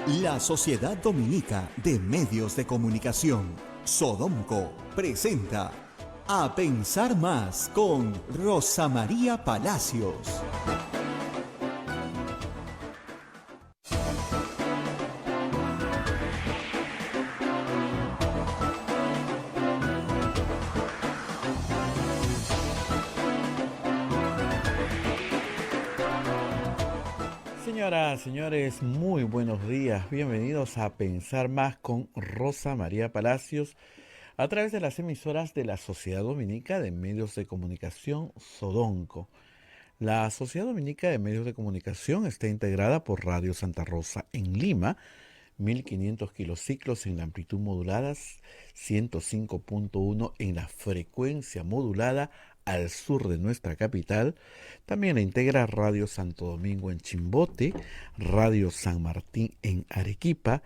La Sociedad Dominica de Medios de Comunicación, Sodomco, presenta A Pensar Más con Rosa María Palacios. Señoras, señores, muy buenos días. Bienvenidos a Pensar Más con Rosa María Palacios a través de las emisoras de la Sociedad Dominica de Medios de Comunicación, Sodonco. La Sociedad Dominica de Medios de Comunicación está integrada por Radio Santa Rosa en Lima, 1500 kilociclos en la amplitud modulada, 105.1 en la frecuencia modulada al sur de nuestra capital. También la integra Radio Santo Domingo en Chimbote, Radio San Martín en Arequipa,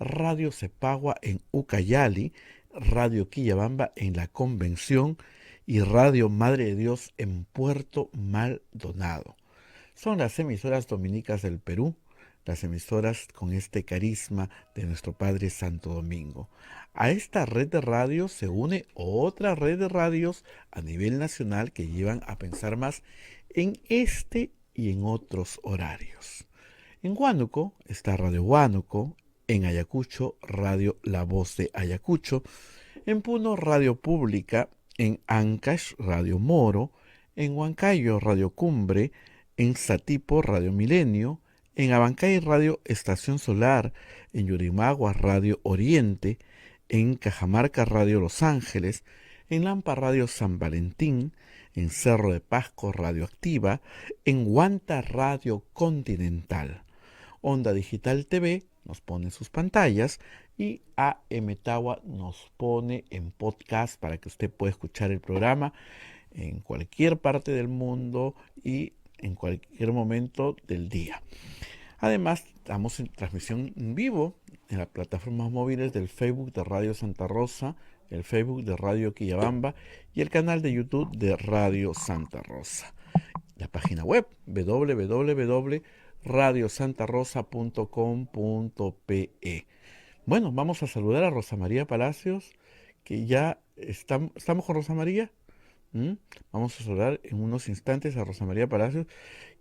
Radio Cepagua en Ucayali, Radio Quillabamba en La Convención y Radio Madre de Dios en Puerto Maldonado. Son las emisoras dominicas del Perú, las emisoras con este carisma de nuestro Padre Santo Domingo. A esta red de radios se une otra red de radios a nivel nacional que llevan a pensar más en este y en otros horarios. En Huánuco está Radio Huánuco, en Ayacucho Radio La Voz de Ayacucho, en Puno Radio Pública, en Ancash Radio Moro, en Huancayo Radio Cumbre, en Satipo Radio Milenio, en Abancay Radio Estación Solar, en Yurimagua Radio Oriente, en Cajamarca Radio Los Ángeles, en Lampa Radio San Valentín, en Cerro de Pasco Radio Activa, en Huanta Radio Continental. Onda Digital TV nos pone en sus pantallas y AM Tawa nos pone en podcast para que usted pueda escuchar el programa en cualquier parte del mundo y en cualquier momento del día. Además, estamos en transmisión en vivo en las plataformas móviles del Facebook de Radio Santa Rosa, el Facebook de Radio Quillabamba y el canal de YouTube de Radio Santa Rosa. La página web www.radiosantarosa.com.pe. Bueno, vamos a saludar a Rosa María Palacios, que ya estamos con Rosa María. Vamos a saludar en unos instantes a Rosa María Palacios,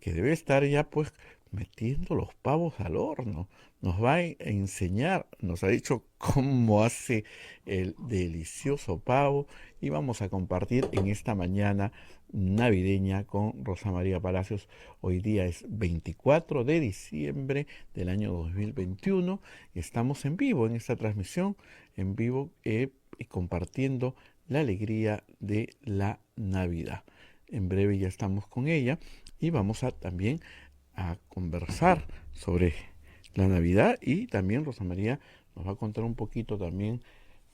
que debe estar ya pues metiendo los pavos al horno. Nos va a enseñar, nos ha dicho cómo hace el delicioso pavo y vamos a compartir en esta mañana navideña con Rosa María Palacios. Hoy día es 24 de diciembre del año 2021 y estamos en vivo en esta transmisión, en vivo y compartiendo la alegría de la Navidad. En breve ya estamos con ella y vamos a también a conversar sobre la Navidad y también Rosa María nos va a contar un poquito también.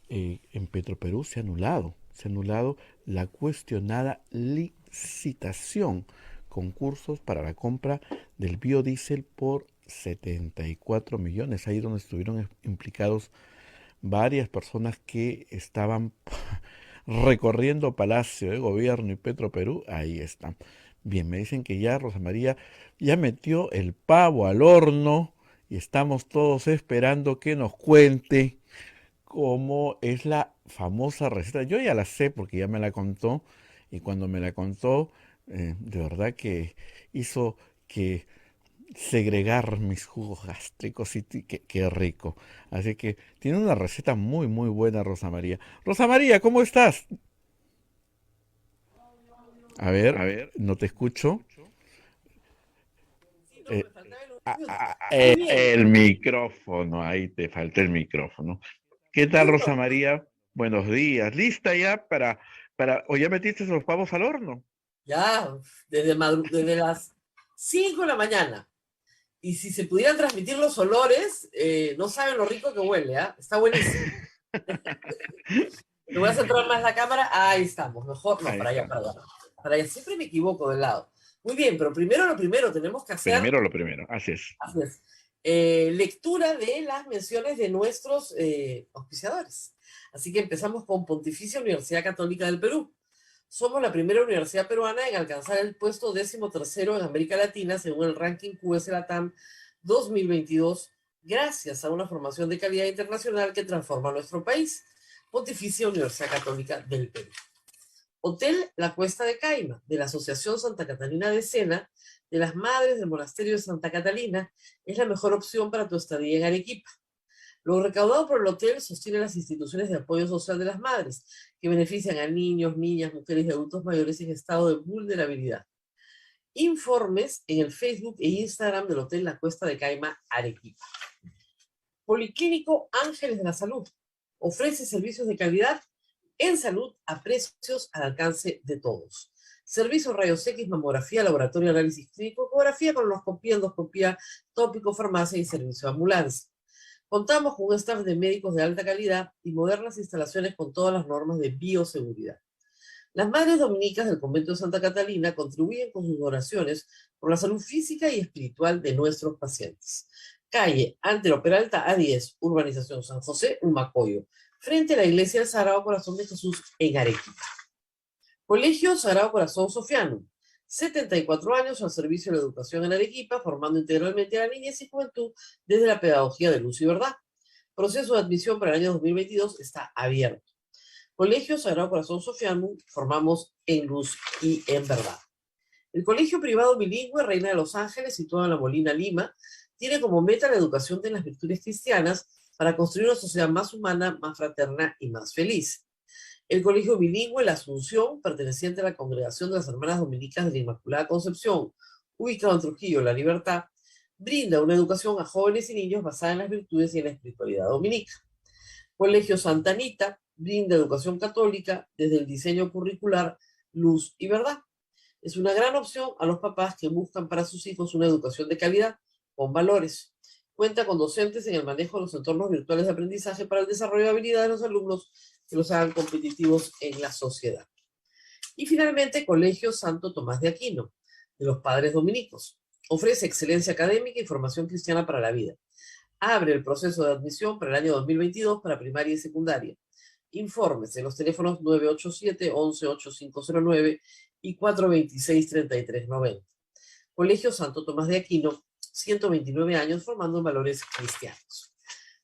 En Petroperú se ha anulado la cuestionada licitación, concursos para la compra del biodiesel por 74 millones, ahí donde estuvieron implicados varias personas que estaban recorriendo Palacio de Gobierno y Petroperú. Ahí están. Bien, me dicen que ya Rosa María ya metió el pavo al horno y estamos todos esperando que nos cuente cómo es la famosa receta. Yo ya la sé porque ya me la contó y cuando me la contó, de verdad que hizo que segregar mis jugos gástricos y qué rico. Así que tiene una receta muy, muy buena Rosa María. Rosa María, ¿cómo estás? A ver, no te escucho. Sí, no, me faltaba el audio. Muy El bien. micrófono, ahí te falta el micrófono. ¿Qué tal, Rosa Listo. María? Buenos días. ¿Lista ya o ya metiste los pavos al horno? Ya, desde las 5 de la mañana. Y si se pudieran transmitir los olores, no saben lo rico que huele, ¿ah? Está buenísimo. Le voy a centrar más la cámara. Ahí estamos. Mejor, no, Ahí para allá, está. para allá. Para allá. Siempre me equivoco del lado. Muy bien, pero primero lo primero, tenemos que hacer, Primero lo primero, así es. así es, lectura de las menciones de nuestros auspiciadores. Así que empezamos con Pontificia Universidad Católica del Perú. Somos la primera universidad peruana en alcanzar el puesto 13º en América Latina según el ranking QS Latam 2022 gracias a una formación de calidad internacional que transforma nuestro país. Pontificia Universidad Católica del Perú. Hotel La Cuesta de Caima, de la Asociación Santa Catalina de Sena, de las Madres del Monasterio de Santa Catalina, es la mejor opción para tu estadía en Arequipa. Lo recaudado por el hotel sostiene las instituciones de apoyo social de las madres, que benefician a niños, niñas, mujeres y adultos mayores en estado de vulnerabilidad. Informes en el Facebook e Instagram del Hotel La Cuesta de Caima, Arequipa. Policlínico Ángeles de la Salud ofrece servicios de calidad en salud a precios al alcance de todos. Servicio rayos X, mamografía, laboratorio de análisis clínico, ecografía, colonoscopía, endoscopía, tópico, farmacia y servicio de ambulancia. Contamos con un staff de médicos de alta calidad y modernas instalaciones con todas las normas de bioseguridad. Las madres dominicas del convento de Santa Catalina contribuyen con sus donaciones por la salud física y espiritual de nuestros pacientes. Calle Antero Peralta A10, Urbanización San José, Humacoyo, frente a la Iglesia del Sagrado Corazón de Jesús en Arequipa. Colegio Sagrado Corazón Sofiano, 74 años al servicio de la educación en Arequipa, formando integralmente a la niñez y juventud desde la pedagogía de luz y verdad. Proceso de admisión para el año 2022 está abierto. Colegio Sagrado Corazón Sofiano, formamos en luz y en verdad. El colegio privado bilingüe Reina de los Ángeles, situado en La Molina, Lima, tiene como meta la educación de las virtudes cristianas para construir una sociedad más humana, más fraterna y más feliz. El colegio bilingüe La Asunción, perteneciente a la Congregación de las Hermanas Dominicas de la Inmaculada Concepción, ubicado en Trujillo, La Libertad, brinda una educación a jóvenes y niños basada en las virtudes y en la espiritualidad dominica. Colegio Santa Anita brinda educación católica desde el diseño curricular Luz y Verdad. Es una gran opción a los papás que buscan para sus hijos una educación de calidad con valores. Cuenta con docentes en el manejo de los entornos virtuales de aprendizaje para el desarrollo de habilidades de los alumnos que los hagan competitivos en la sociedad. Y finalmente, Colegio Santo Tomás de Aquino, de los Padres Dominicos. Ofrece excelencia académica y formación cristiana para la vida. Abre el proceso de admisión para el año 2022 para primaria y secundaria. Informes en los teléfonos 987-118509 y 426-3390. Colegio Santo Tomás de Aquino, 129 años formando en valores cristianos.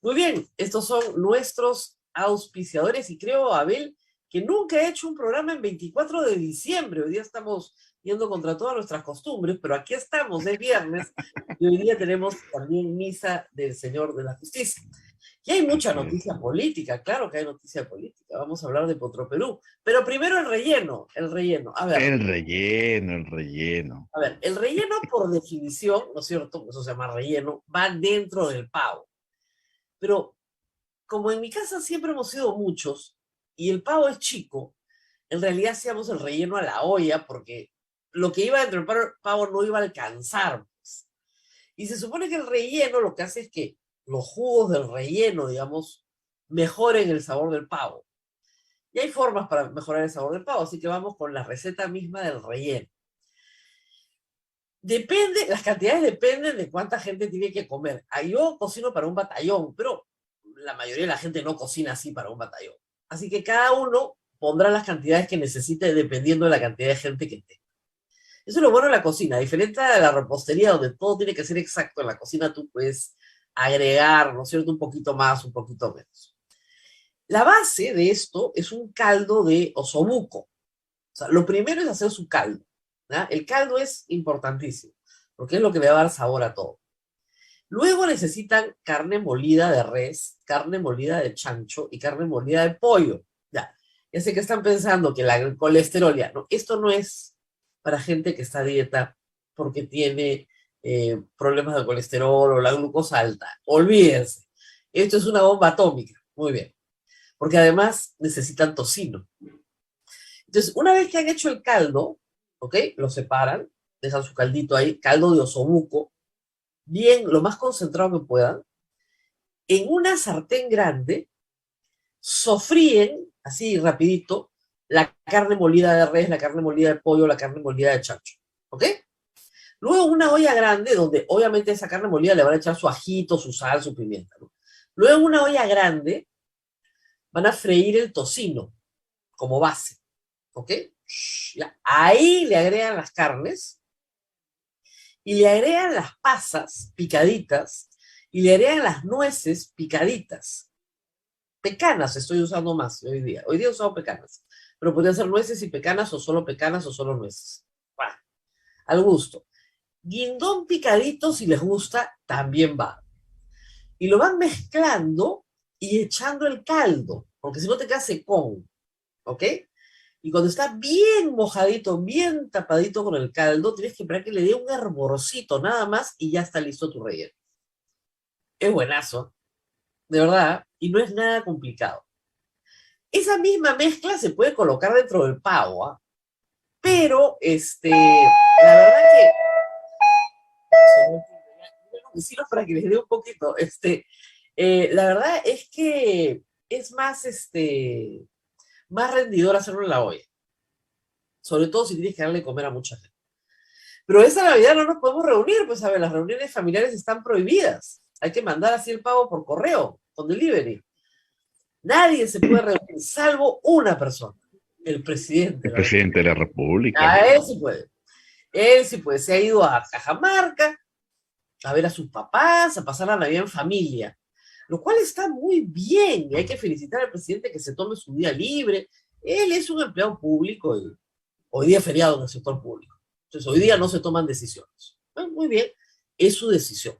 Muy bien, estos son nuestros auspiciadores y creo, Abel, que nunca he hecho un programa en 24 de diciembre. Hoy día estamos yendo contra todas nuestras costumbres, pero aquí estamos, es viernes, y hoy día tenemos también misa del Señor de la Justicia. Y hay mucha noticia política, claro que hay noticia política. Vamos a hablar de Petroperú. Pero primero el relleno, el relleno. A ver. El relleno, el relleno. A ver, el relleno por definición, ¿no es cierto? Eso se llama relleno, va dentro del pavo. Pero como en mi casa siempre hemos sido muchos y el pavo es chico, en realidad hacíamos el relleno a la olla porque lo que iba dentro del pavo no iba a alcanzar. Pues. Y se supone que el relleno lo que hace es que los jugos del relleno, digamos, mejoren el sabor del pavo. Y hay formas para mejorar el sabor del pavo, así que vamos con la receta misma del relleno. Depende, las cantidades dependen de cuánta gente tiene que comer. Yo cocino para un batallón, pero la mayoría de la gente no cocina así para un batallón. Así que cada uno pondrá las cantidades que necesite dependiendo de la cantidad de gente que tenga. Eso es lo bueno de la cocina, diferente de la repostería donde todo tiene que ser exacto. En la cocina tú puedes agregar, ¿no es cierto?, un poquito más, un poquito menos. La base de esto es un caldo de osobuco. O sea, lo primero es hacer su caldo. ¿Ya? El caldo es importantísimo, porque es lo que le va a dar sabor a todo. Luego necesitan carne molida de res, carne molida de chancho y carne molida de pollo. Ya sé que están pensando que el colesterol, ya, ¿no? Esto no es para gente que está a dieta porque tiene problemas de colesterol o la glucosa alta. Olvídense. Esto es una bomba atómica. Muy bien. Porque además necesitan tocino. Entonces, una vez que han hecho el caldo, ¿ok? Lo separan, dejan su caldito ahí, caldo de osobuco, bien, lo más concentrado que puedan. En una sartén grande, sofríen, así rapidito, la carne molida de res, la carne molida de pollo, la carne molida de chancho, ¿ok? Luego una olla grande, donde obviamente esa carne molida le van a echar su ajito, su sal, su pimienta, ¿no? Luego en una olla grande van a freír el tocino como base, ¿ok? Ahí le agregan las carnes y le agregan las pasas picaditas y le agregan las nueces picaditas. Pecanas estoy usando más hoy día. Hoy día he usado pecanas, pero podrían ser nueces y pecanas o solo nueces. Bueno, al gusto. Guindón picadito, si les gusta, también va. Y lo van mezclando y echando el caldo, porque si no te queda secón, ¿ok? Y cuando está bien mojadito, bien tapadito con el caldo, tienes que esperar que le dé un hervorcito nada más y ya está listo tu relleno. Es buenazo, de verdad, y no es nada complicado. Esa misma mezcla se puede colocar dentro del pavo, ¿ah? Pero, la verdad que... Vecinos para que les dé un poquito. La verdad es que es más rendidor hacerlo en la olla. Sobre todo si tienes que darle de comer a mucha gente. Pero esa Navidad no nos podemos reunir, pues, a ver, las reuniones familiares están prohibidas. Hay que mandar así el pavo por correo, con delivery. Nadie se puede reunir, salvo una persona, el presidente. El presidente de la República. Ah, él sí puede. Él sí puede. Se ha ido a Cajamarca a ver a sus papás, a pasar la Navidad en familia, lo cual está muy bien, y hay que felicitar al presidente que se tome su día libre. Él es un empleado público y hoy día es feriado en el sector público. Entonces, hoy día no se toman decisiones. Bueno, muy bien, es su decisión.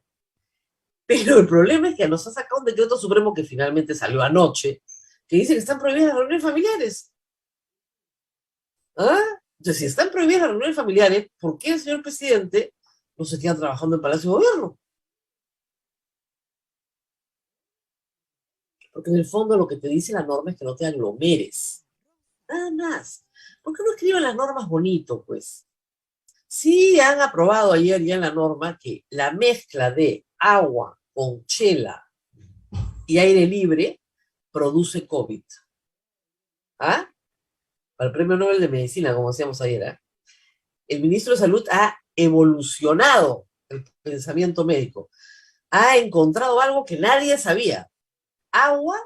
Pero el problema es que nos ha sacado un decreto supremo que finalmente salió anoche, que dice que están prohibidas las reuniones familiares. ¿Ah? Entonces, si están prohibidas las reuniones familiares, ¿por qué el señor presidente no se queda trabajando en Palacio de Gobierno? Porque en el fondo lo que te dice la norma es que no te aglomeres. Nada más. ¿Por qué no escriben las normas bonito, pues? Sí han aprobado ayer ya en la norma que la mezcla de agua con chela y aire libre produce COVID. ¿Ah? Para el Premio Nobel de Medicina, como decíamos ayer, ¿eh? El ministro de Salud ha evolucionado el pensamiento médico. Ha encontrado algo que nadie sabía. Agua,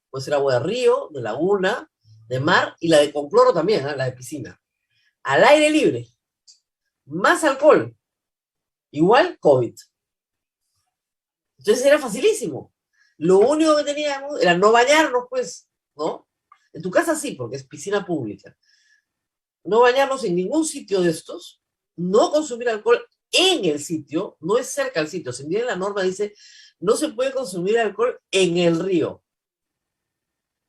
puede ser agua de río, de laguna, de mar, y la de con cloro también, ¿eh? La de piscina. Al aire libre, más alcohol, igual COVID. Entonces era facilísimo. Lo único que teníamos era no bañarnos, pues, ¿no? En tu casa sí, porque es piscina pública. No bañarnos en ningún sitio de estos, no consumir alcohol en el sitio, no es cerca al sitio. Si bien la norma dice, no se puede consumir alcohol en el río.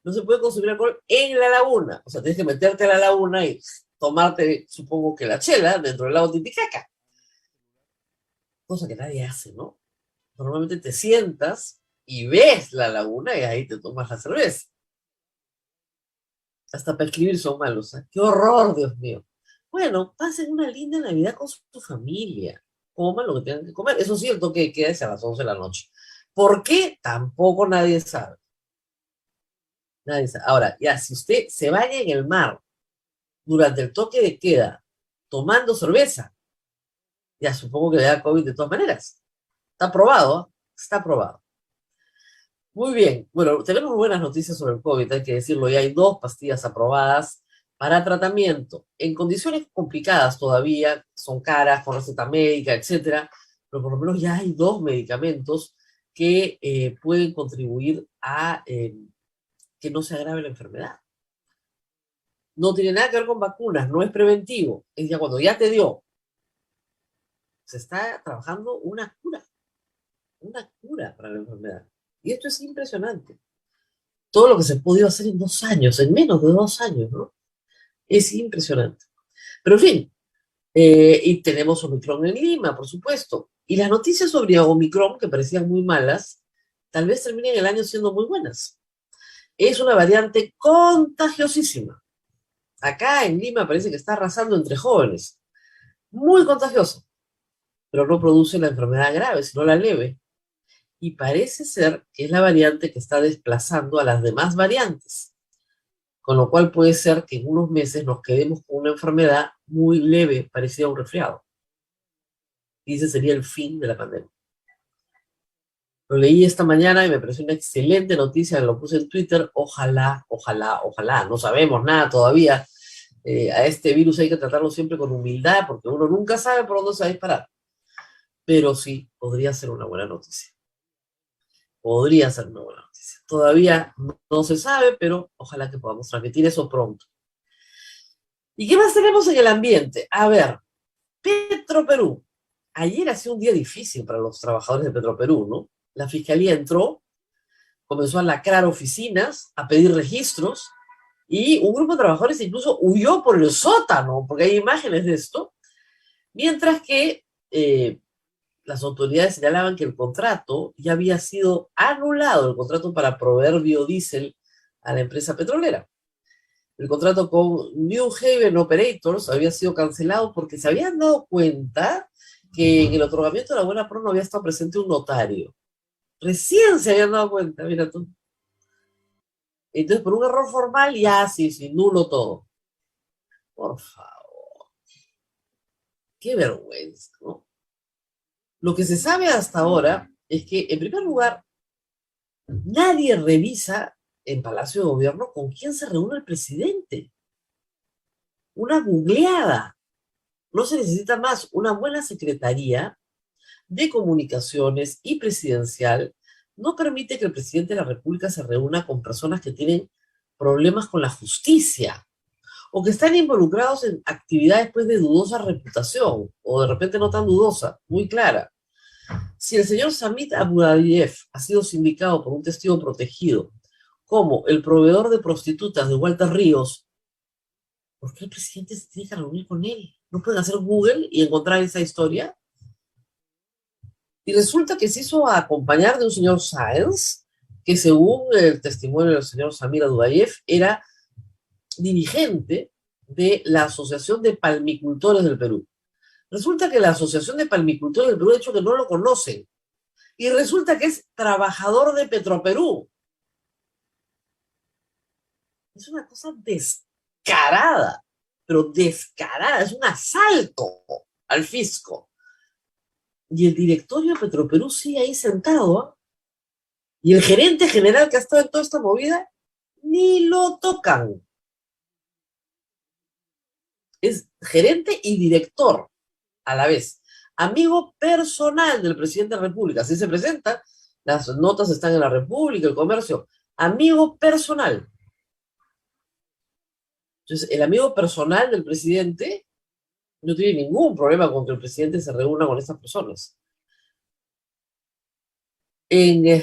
No se puede consumir alcohol en la laguna. O sea, tienes que meterte a la laguna y tomarte, supongo que la chela, dentro del lago Titicaca. Cosa que nadie hace, ¿no? Normalmente te sientas y ves la laguna y ahí te tomas la cerveza. Hasta para escribir son malos, ¿eh? ¡Qué horror, Dios mío! Bueno, pasen una linda Navidad con su familia. Coman lo que tengan que comer. Eso sí, el toque de queda es a las 11 de la noche. ¿Por qué? Tampoco nadie sabe. Nadie sabe. Ahora, ya, si usted se baña en el mar durante el toque de queda tomando cerveza, ya supongo que le da COVID de todas maneras. Está probado, ¿eh? Está probado. Muy bien. Bueno, tenemos buenas noticias sobre el COVID, hay que decirlo. Ya hay 2 pastillas aprobadas para tratamiento. En condiciones complicadas todavía, son caras, con receta médica, etcétera, pero por lo menos ya hay 2 medicamentos que pueden contribuir a que no se agrave la enfermedad. No tiene nada que ver con vacunas, no es preventivo. Es ya cuando ya te dio. Se está trabajando una cura para la enfermedad. Y esto es impresionante. Todo lo que se ha podido hacer en 2 años, en menos de 2 años, ¿no? Es impresionante. Pero en fin, y tenemos Omicron en Lima, por supuesto. Y las noticias sobre Omicron, que parecían muy malas, tal vez terminen el año siendo muy buenas. Es una variante contagiosísima. Acá en Lima parece que está arrasando entre jóvenes. Muy contagiosa. Pero no produce la enfermedad grave, sino la leve. Y parece ser que es la variante que está desplazando a las demás variantes. Con lo cual puede ser que en unos meses nos quedemos con una enfermedad muy leve, parecida a un resfriado. Y ese sería el fin de la pandemia. Lo leí esta mañana y me pareció una excelente noticia, lo puse en Twitter. Ojalá, ojalá, ojalá. No sabemos nada todavía. A este virus hay que tratarlo siempre con humildad, porque uno nunca sabe por dónde se va a disparar. pero sí, podría ser una buena noticia. Podría ser una buena noticia. Todavía no se sabe, pero ojalá que podamos transmitir eso pronto. ¿Y qué más tenemos en el ambiente? A ver, Petroperú. Ayer ha sido un día difícil para los trabajadores de Petroperú, ¿no? La fiscalía entró, comenzó a lacrar oficinas, a pedir registros, y un grupo de trabajadores incluso huyó por el sótano, porque hay imágenes de esto, mientras que las autoridades señalaban que el contrato ya había sido anulado, el contrato para proveer biodiesel a la empresa petrolera. El contrato con New Haven Operators había sido cancelado porque se habían dado cuenta que en el otorgamiento de la buena pro no había estado presente un notario. Recién se habían dado cuenta, mira tú. Entonces, por un error formal, ya sí, nulo todo. Por favor. Qué vergüenza, ¿no? Lo que se sabe hasta ahora es que, en primer lugar, nadie revisa en Palacio de Gobierno con quién se reúne el presidente. Una googleada. No se necesita más una buena secretaría de comunicaciones y presidencial. No permite que el presidente de la República se reúna con personas que tienen problemas con la justicia o que están involucrados en actividades pues, de dudosa reputación o de repente no tan dudosa, muy clara. Si el señor Samit Abudayev ha sido sindicado por un testigo protegido como el proveedor de prostitutas de Walter Ríos, ¿por qué el presidente se tiene que reunir con él? ¿No pueden hacer Google y encontrar esa historia? Y resulta que se hizo acompañar de un señor Sáenz, que según el testimonio del señor Samir Abudayev, era dirigente de la Asociación de Palmicultores del Perú. Resulta que la Asociación de Palmicultores del Perú ha dicho que no lo conocen. Y resulta que es trabajador de Petroperú. Es una cosa descarada, pero descarada, es un asalto al fisco. Y el directorio de Petroperú sigue ahí sentado, ¿eh? Y el gerente general que ha estado en toda esta movida, ni lo tocan. Es gerente y director a la vez. Amigo personal del presidente de la República. Así se presenta. Las notas están en la República, el Comercio. Amigo personal. Entonces, el amigo personal del presidente no tiene ningún problema con que el presidente se reúna con estas personas. En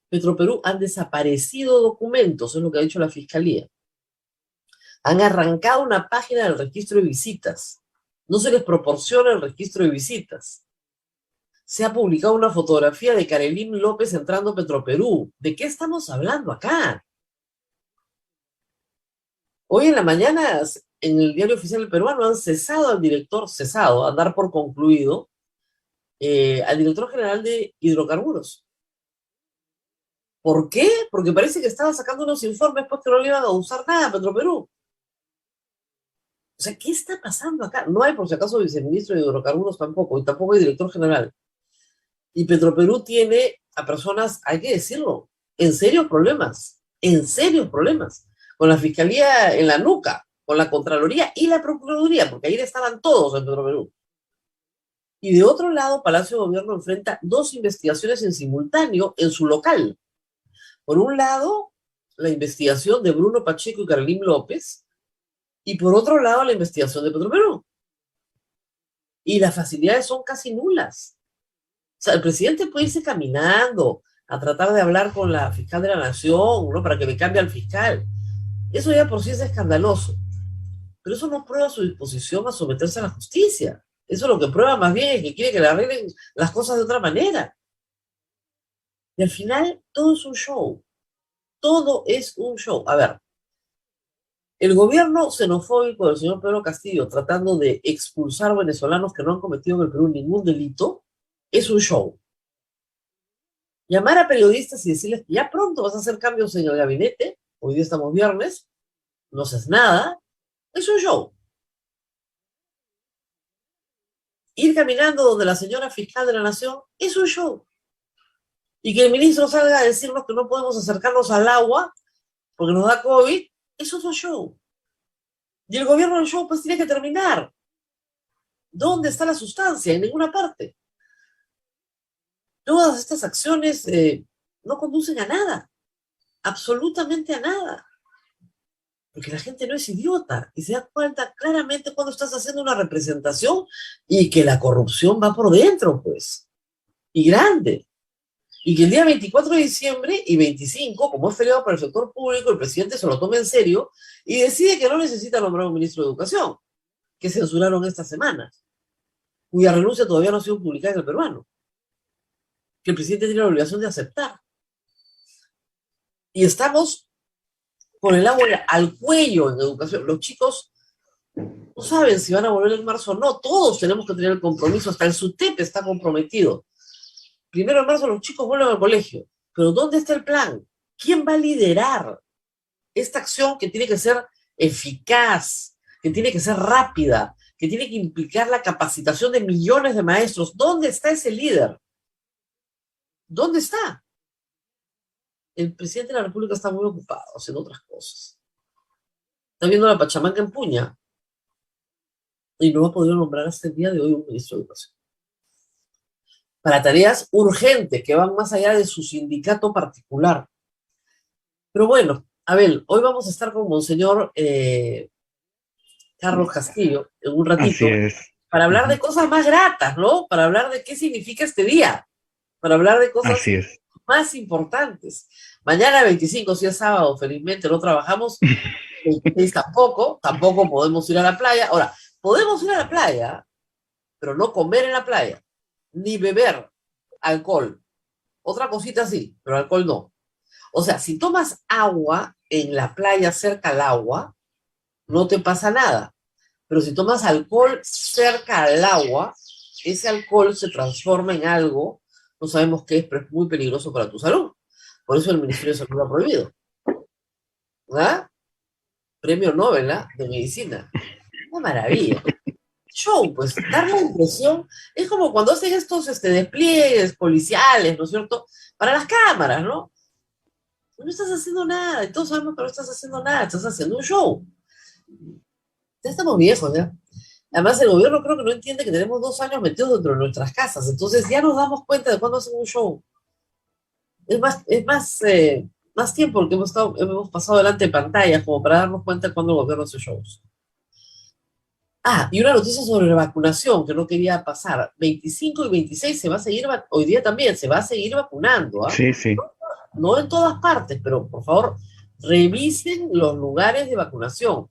Petroperú han desaparecido documentos, es lo que ha dicho la Fiscalía. Han arrancado una página del registro de visitas. No se les proporciona el registro de visitas. Se ha publicado una fotografía de Karelín López entrando a Petroperú. ¿De qué estamos hablando acá? Hoy en la mañana, en el Diario Oficial del Peruano, han cesado al director, a dar por concluido, al director general de Hidrocarburos. ¿Por qué? Porque parece que estaba sacando unos informes pues que no le iban a usar nada a Petroperú. O sea, ¿qué está pasando acá? No hay, por si acaso, viceministro de Hidrocarburos tampoco, y tampoco hay director general. Y Petroperú tiene a personas, hay que decirlo, en serios problemas, con la Fiscalía en la nuca, con la Contraloría y la Procuraduría, porque ahí estaban todos en Petroperú. Y de otro lado, Palacio de Gobierno enfrenta dos investigaciones en simultáneo en su local. Por un lado, la investigación de Bruno Pacheco y Karelín López, y por otro lado, la investigación de Petroperú. Y las facilidades son casi nulas. O sea, el presidente puede irse caminando a tratar de hablar con la fiscal de la Nación, ¿no? Para que le cambie al fiscal. Eso ya por sí es escandaloso. Pero eso no prueba su disposición a someterse a la justicia. Eso lo que prueba más bien es que quiere que le arreglen las cosas de otra manera. Y al final, todo es un show. Todo es un show. A ver, el gobierno xenofóbico del señor Pedro Castillo tratando de expulsar venezolanos que no han cometido en el Perú ningún delito es un show. Llamar a periodistas y decirles que ya pronto vas a hacer cambios en el gabinete, hoy día estamos viernes, no haces nada, es un show. Ir caminando donde la señora fiscal de la Nación es un show. Y que el ministro salga a decirnos que no podemos acercarnos al agua porque nos da COVID, es otro show. Y el gobierno del show pues tiene que terminar. ¿Dónde está la sustancia? En ninguna parte. Todas estas acciones no conducen a nada, absolutamente a nada, porque la gente no es idiota y se da cuenta claramente cuando estás haciendo una representación y que la corrupción va por dentro, pues, y grande. Y que el día 24 de diciembre y 25, como es feriado para el sector público, el presidente se lo toma en serio y decide que no necesita nombrar un ministro de Educación, que censuraron esta semana, cuya renuncia todavía no ha sido publicada en el peruano, que el presidente tiene la obligación de aceptar. Y estamos con el agua al cuello en educación. Los chicos no saben si van a volver en marzo o no. Todos tenemos que tener el compromiso. Hasta el SUTEP está comprometido. 1 de marzo los chicos vuelven al colegio. Pero ¿dónde está el plan? ¿Quién va a liderar esta acción que tiene que ser eficaz, que tiene que ser rápida, que tiene que implicar la capacitación de millones de maestros? ¿Dónde está ese líder? ¿Dónde está? El presidente de la República está muy ocupado haciendo otras cosas. Está viendo la Pachamanca en Puña y no ha podido nombrar hasta el día de hoy un ministro de Educación. Para tareas urgentes que van más allá de su sindicato particular. Pero bueno, Abel, hoy vamos a estar con Monseñor Carlos Castillo en un ratito. Así es. Para hablar de cosas más gratas, ¿no? Para hablar de qué significa este día. Para hablar de cosas Así es. más importantes. Mañana 25, si es sábado, felizmente no trabajamos. 26 tampoco podemos ir a la playa. Ahora, podemos ir a la playa, pero no comer en la playa, ni beber alcohol. Otra cosita sí, pero alcohol no. O sea, si tomas agua en la playa cerca al agua, no te pasa nada. Pero si tomas alcohol cerca al agua, ese alcohol se transforma en algo, no sabemos qué es, pero es muy peligroso para tu salud. Por eso el Ministerio de Salud lo ha prohibido. ¿Ah? Premio Nobel, ¿ah? De Medicina. Una maravilla. Show, pues, dar la impresión, es como cuando hacen estos despliegues policiales, ¿no es cierto? Para las cámaras, ¿no? No estás haciendo nada, y todos sabemos que no estás haciendo nada, estás haciendo un show. Ya estamos viejos, ¿ya? Además, el gobierno creo que no entiende que tenemos 2 años metidos dentro de nuestras casas, entonces ya nos damos cuenta de cuándo hacen un show. Más tiempo porque hemos pasado delante de pantallas como para darnos cuenta de cuándo el gobierno hace shows. Ah, y una noticia sobre la vacunación que no quería pasar. 25 y 26 se va a seguir, hoy día también se va a seguir vacunando, ¿ah? Sí, sí. No en todas partes, pero por favor, revisen los lugares de vacunación.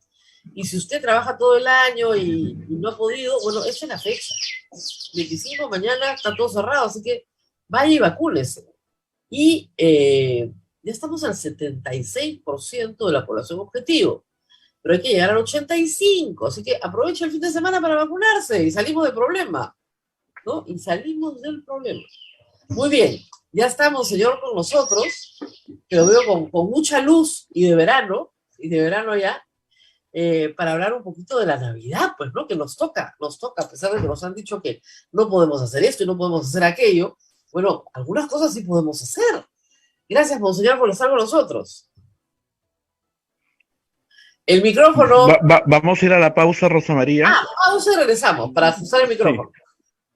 Y si usted trabaja todo el año y no ha podido, bueno, echen la fecha. 25 mañana está todo cerrado, así que vaya y vacúnese. Y ya estamos al 76% de la población objetivo, pero hay que llegar al 85%, así que aprovecha el fin de semana para vacunarse y salimos del problema, ¿no? Y salimos del problema. Muy bien, ya estamos, señor, con nosotros, que lo veo con mucha luz y de verano ya, para hablar un poquito de la Navidad, pues, ¿no? Que nos toca, a pesar de que nos han dicho que no podemos hacer esto y no podemos hacer aquello. Bueno, algunas cosas sí podemos hacer. Gracias, monseñor, por estar con nosotros. El micrófono... Vamos a ir a la pausa, Rosa María. Pausa y regresamos para ajustar el micrófono. Sí.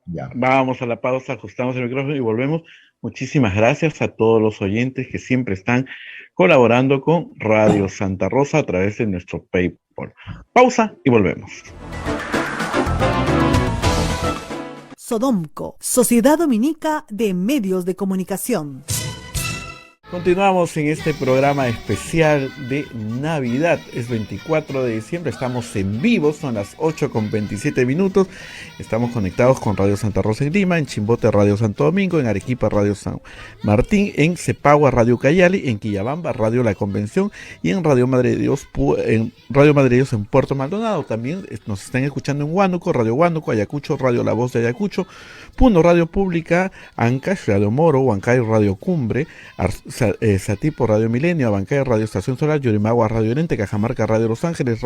Ya. Vamos a la pausa, ajustamos el micrófono y volvemos. Muchísimas gracias a todos los oyentes que siempre están colaborando con Radio Santa Rosa a través de nuestro PayPal. Pausa y volvemos. Sodomco, Sociedad Dominica de Medios de Comunicación. Continuamos en este programa especial de Navidad. Es 24 de diciembre, estamos en vivo, son las 8:27. Estamos conectados con Radio Santa Rosa en Lima, en Chimbote Radio Santo Domingo, en Arequipa Radio San Martín, en Cepagua Radio Cayali, en Quillabamba Radio La Convención y en Radio Madre de Dios en Puerto Maldonado. También nos están escuchando en Huánuco, Radio Huánuco, Ayacucho, Radio La Voz de Ayacucho, Puno Radio Pública, Ancash Radio Moro, Huancayo Radio Cumbre, Satipo Radio Milenio, Abancay Radio Estación Solar, Yorimagua Radio Oriente, Cajamarca Radio Los Ángeles,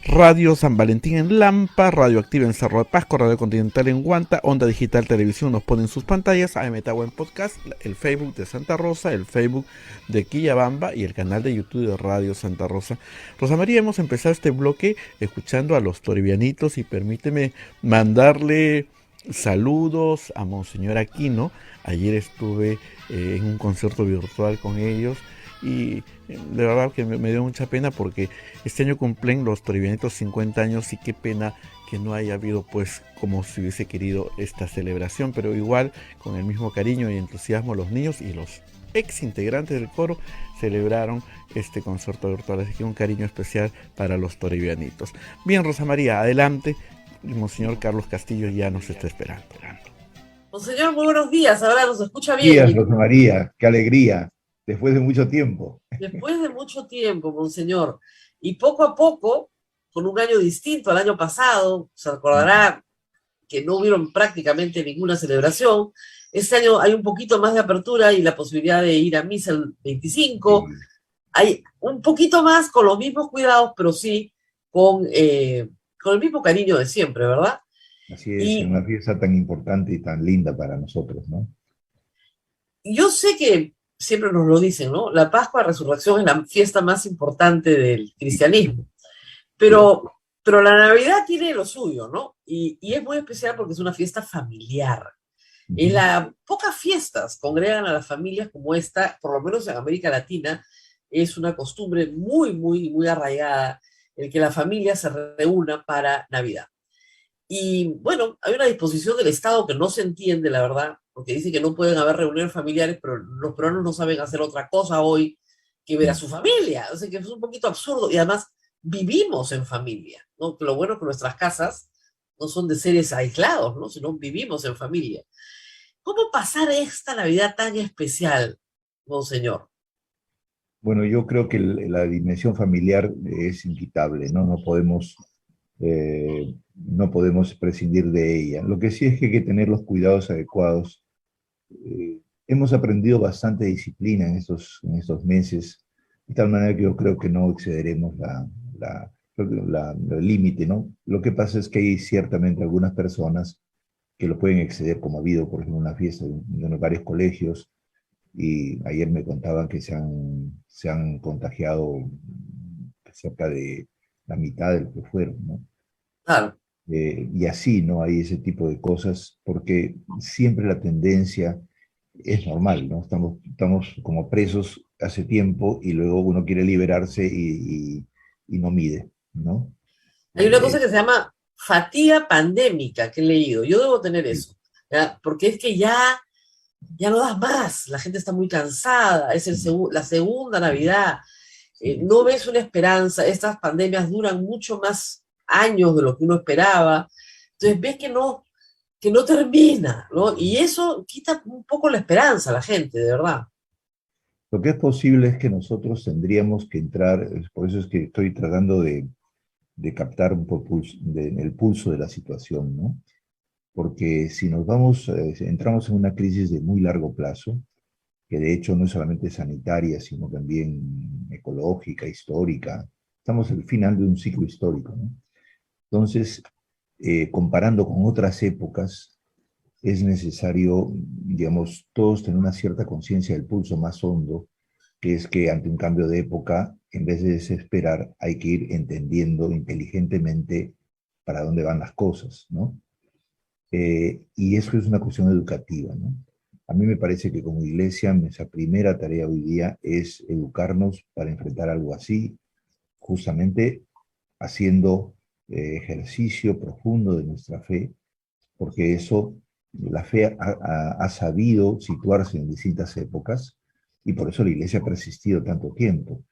Radio San Valentín en Lampa, Radio Activa en Cerro de Pasco, Radio Continental en Huanta, Onda Digital Televisión nos pone en sus pantallas, AM Tagua en podcast, el Facebook de Santa Rosa, el Facebook de Quillabamba y el canal de YouTube de Radio Santa Rosa. Rosa María, hemos empezado este bloque escuchando a los toribianitos y permíteme mandarle Saludos a Monseñor Aquino. Ayer estuve en un concierto virtual con ellos y de verdad que me dio mucha pena porque este año cumplen los toribianitos 50 años y qué pena que no haya habido pues como se hubiese querido esta celebración, pero igual con el mismo cariño y entusiasmo los niños y los ex integrantes del coro celebraron este concierto virtual, así que un cariño especial para los toribianitos. Bien, Rosa María, adelante. El Monseñor Carlos Castillo ya nos está esperando. Monseñor, muy buenos días. Ahora nos escucha bien. Días, Rosa María, qué alegría, después de mucho tiempo. Después de mucho tiempo, Monseñor. Y poco a poco, con un año distinto al año pasado, se acordará que no hubieron prácticamente ninguna celebración. Este año hay un poquito más de apertura y la posibilidad de ir a misa el 25. Sí, Hay un poquito más con los mismos cuidados, pero sí con el mismo cariño de siempre, ¿verdad? así es, en Y una fiesta tan importante y tan linda para nosotros, ¿no? yo sé que siempre nos lo dicen, ¿no? La Pascua de Resurrección es la fiesta más importante del cristianismo, Sí. pero la Navidad tiene lo suyo, ¿no? Y es muy especial porque es una fiesta familiar. En Ujú. las pocas fiestas congregan a las familias como esta, por lo menos en América Latina, es una costumbre muy, muy, muy arraigada el que la familia se reúna para Navidad. Y bueno, hay una disposición del Estado que no se entiende, la verdad, porque dice que no pueden haber reuniones familiares, pero los peruanos no saben hacer otra cosa hoy que ver a su familia. O sea que es un poquito absurdo. Y además vivimos en familia, ¿no? Que lo bueno es que nuestras casas no son de seres aislados, ¿no? Sino vivimos en familia. ¿Cómo pasar esta Navidad tan especial, monseñor? Bueno, yo creo que la dimensión familiar es inquitable, ¿no? No podemos prescindir de ella. Lo que sí es que hay que tener los cuidados adecuados. Hemos aprendido bastante disciplina en estos meses, de tal manera que yo creo que no excederemos el límite, ¿no? Lo que pasa es que hay ciertamente algunas personas que lo pueden exceder, como ha habido, por ejemplo, una fiesta de varios colegios, y ayer me contaban que se han contagiado cerca de la mitad de los que fueron, ¿no? Claro, Y así, ¿no? Hay ese tipo de cosas, porque siempre la tendencia es normal, ¿no? Estamos como presos hace tiempo y luego uno quiere liberarse y no mide, ¿no? hay una cosa Eh, que se llama fatiga pandémica que he leído. Yo debo tener sí, eso, ¿ya? Porque es que ya no das más, la gente está muy cansada, es la segunda Navidad, sí. no ves una esperanza, estas pandemias duran mucho más años de lo que uno esperaba, entonces ves que no termina, ¿no? Y eso quita un poco la esperanza a la gente, de verdad. Lo que es posible es que nosotros tendríamos que entrar, por eso es que estoy tratando de captar un poco el pulso de la situación, ¿no? Porque si entramos en una crisis de muy largo plazo, que de hecho no es solamente sanitaria, sino también ecológica, histórica, estamos al final de un ciclo histórico, ¿no? Entonces, comparando con otras épocas, es necesario, digamos, todos tener una cierta conciencia del pulso más hondo, que es que ante un cambio de época, en vez de desesperar, hay que ir entendiendo inteligentemente para dónde van las cosas, ¿no? Y eso es una cuestión educativa, ¿no? A mí me parece que como iglesia nuestra primera tarea hoy día es educarnos para enfrentar algo así, justamente haciendo ejercicio profundo de nuestra fe, porque la fe ha sabido situarse en distintas épocas y por eso la iglesia ha persistido tanto tiempo,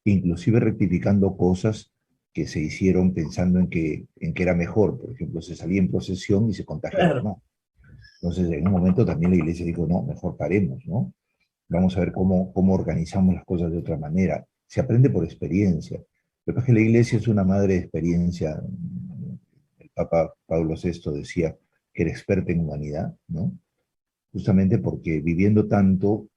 inclusive rectificando cosas que se hicieron pensando en que era mejor. Por ejemplo, se salía en procesión y se contagiaba Claro. más. Entonces, en un momento también la iglesia dijo, no, mejor paremos, ¿no? Vamos a ver cómo organizamos las cosas de otra manera. Se aprende por experiencia. Lo que pasa es que la iglesia es una madre de experiencia. El Papa Pablo VI decía que era experta en humanidad, ¿no? Justamente porque viviendo tanto,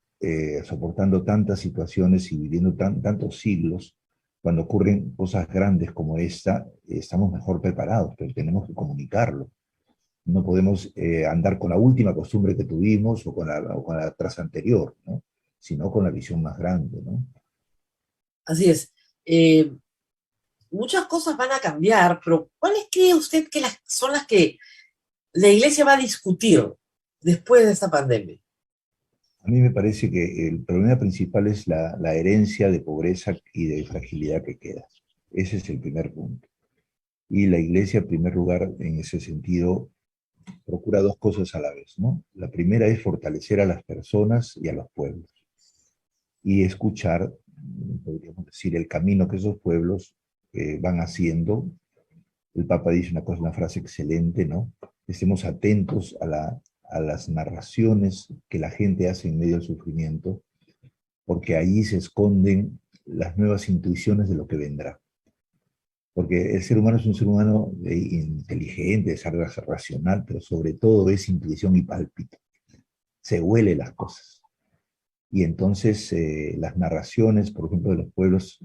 soportando tantas situaciones y viviendo tantos siglos, cuando ocurren cosas grandes como esta, estamos mejor preparados, pero tenemos que comunicarlo. No podemos andar con la última costumbre que tuvimos o con la tras anterior, ¿no? Sino con la visión más grande, ¿no? Así es. Eh, Muchas cosas van a cambiar, pero ¿cuáles cree usted que son las que la iglesia va a discutir después de esta pandemia? A mí me parece que el problema principal es la herencia de pobreza y de fragilidad que queda. Ese es el primer punto. Y la iglesia, en primer lugar, en ese sentido, procura dos cosas a la vez, ¿no? La primera es fortalecer a las personas y a los pueblos y escuchar, podríamos decir, el camino que esos pueblos van haciendo. El Papa dice una cosa, una frase excelente, ¿no? Estemos atentos a las narraciones que la gente hace en medio del sufrimiento, porque ahí se esconden las nuevas intuiciones de lo que vendrá. Porque el ser humano es un ser humano inteligente, es algo racional, pero sobre todo es intuición y pálpito. Se huele las cosas. Y entonces las narraciones, por ejemplo, de los pueblos,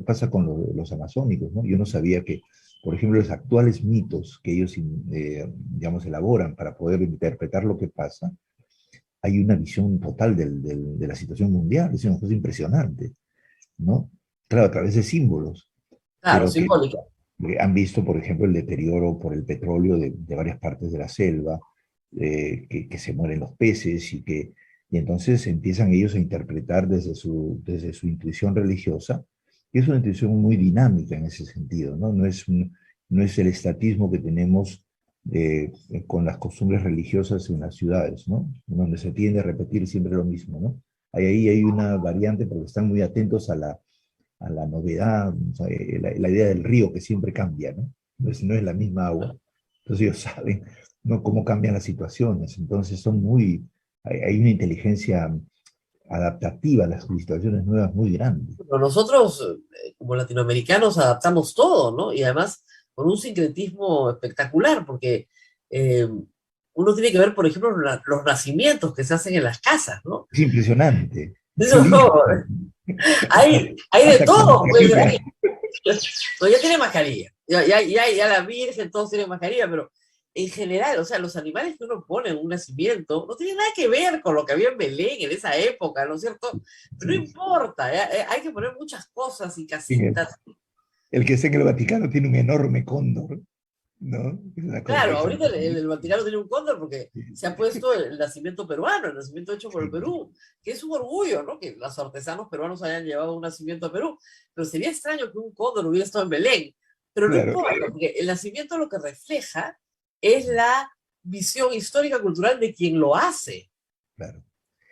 pasa con los amazónicos, ¿no? Yo no sabía que, por ejemplo, los actuales mitos que ellos, digamos, elaboran para poder interpretar lo que pasa, hay una visión total de la situación mundial, es una cosa impresionante, ¿no? Claro, a través de símbolos, Claro, pero que simbólica. han visto, por ejemplo, el deterioro por el petróleo de varias partes de la selva, que se mueren los peces y entonces empiezan ellos a interpretar desde su intuición religiosa, y es una intuición muy dinámica en ese sentido, ¿no? No es el estatismo que tenemos con las costumbres religiosas en las ciudades, ¿no? Donde se tiende a repetir siempre lo mismo, ¿no? Ahí hay una variante porque están muy atentos a la novedad, o sea, la idea del río que siempre cambia, ¿no? No es la misma agua. Entonces ellos saben, ¿no?, cómo cambian las situaciones. Entonces hay una inteligencia adaptativa a las situaciones nuevas muy grande. Pero nosotros, como latinoamericanos, adaptamos todo, ¿no? Y además con un sincretismo espectacular, porque uno tiene que ver, por ejemplo, los nacimientos que se hacen en las casas, ¿no? Es impresionante. Eso, Sí, hay de hasta con todo, pues. mascarilla. No, ya tiene mascarilla. Ya la Virgen, todos tienen mascarilla, pero en general, o sea, los animales que uno pone en un nacimiento no tienen nada que ver con lo que había en Belén en esa época, ¿no es cierto? Pero no Sí, importa, hay que poner muchas cosas y sí. casitas. El que esté en el Vaticano tiene un enorme cóndor, ¿no? Es una cosa Claro, ahorita excelente. el Vaticano tiene un cóndor porque Sí, se ha puesto el nacimiento peruano, el nacimiento hecho por el sí, Perú, que es un orgullo, ¿no? Que los artesanos peruanos hayan llevado un nacimiento a Perú. Pero sería extraño que un cóndor hubiera estado en Belén. Pero no claro, importa, porque el nacimiento lo que refleja es la visión histórica cultural de quien lo hace, claro.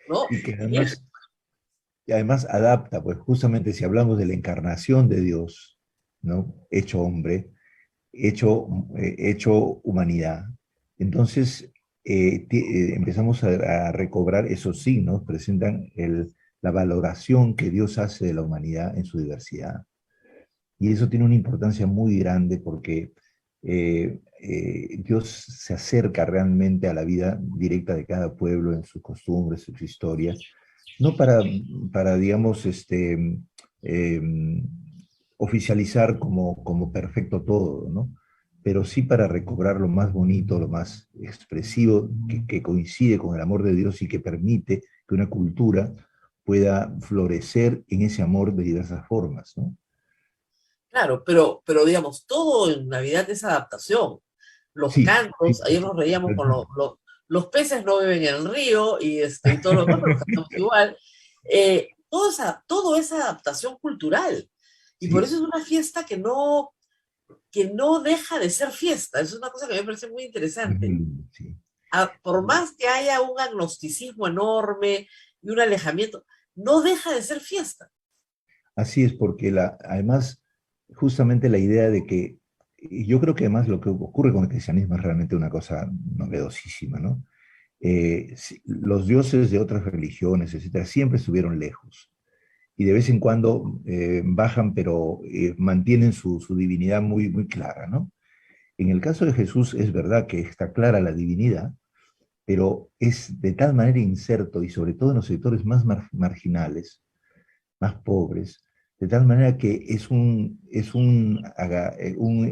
¿no? Y que Y es, además adapta, pues justamente si hablamos de la encarnación de Dios, ¿no? Hecho hombre, hecho humanidad. Entonces empezamos a recobrar esos signos, presentan la valoración que Dios hace de la humanidad en su diversidad. Y eso tiene una importancia muy grande porque Dios se acerca realmente a la vida directa de cada pueblo en sus costumbres, sus historias, no para digamos, eh, oficializar como perfecto todo, ¿no? Pero sí para recobrar lo más bonito, lo más expresivo, que coincide con el amor de Dios y que permite que una cultura pueda florecer en ese amor de diversas formas, ¿no? claro, pero digamos, todo en Navidad es adaptación. Los Sí, sí, cantos, ayer nos reíamos con los peces no beben en el río y todo lo demás, pero los cantamos igual. Todo es adaptación cultural. Y por sí, eso es una fiesta que no deja de ser fiesta. Es una cosa que me parece muy es muy interesante. lindo, sí. Por más que haya un agnosticismo enorme y un alejamiento, no deja de ser fiesta. Así es, porque además, justamente la idea de que, y yo creo que además lo que ocurre con el cristianismo es realmente una cosa novedosísima, ¿no? Los dioses de otras religiones, etcétera, siempre estuvieron lejos. Y de vez en cuando bajan, pero mantienen su divinidad muy, muy clara, ¿no? En el caso de Jesús es verdad que está clara la divinidad, pero es de tal manera inserto, y sobre todo en los sectores más marginales, más pobres, de tal manera que un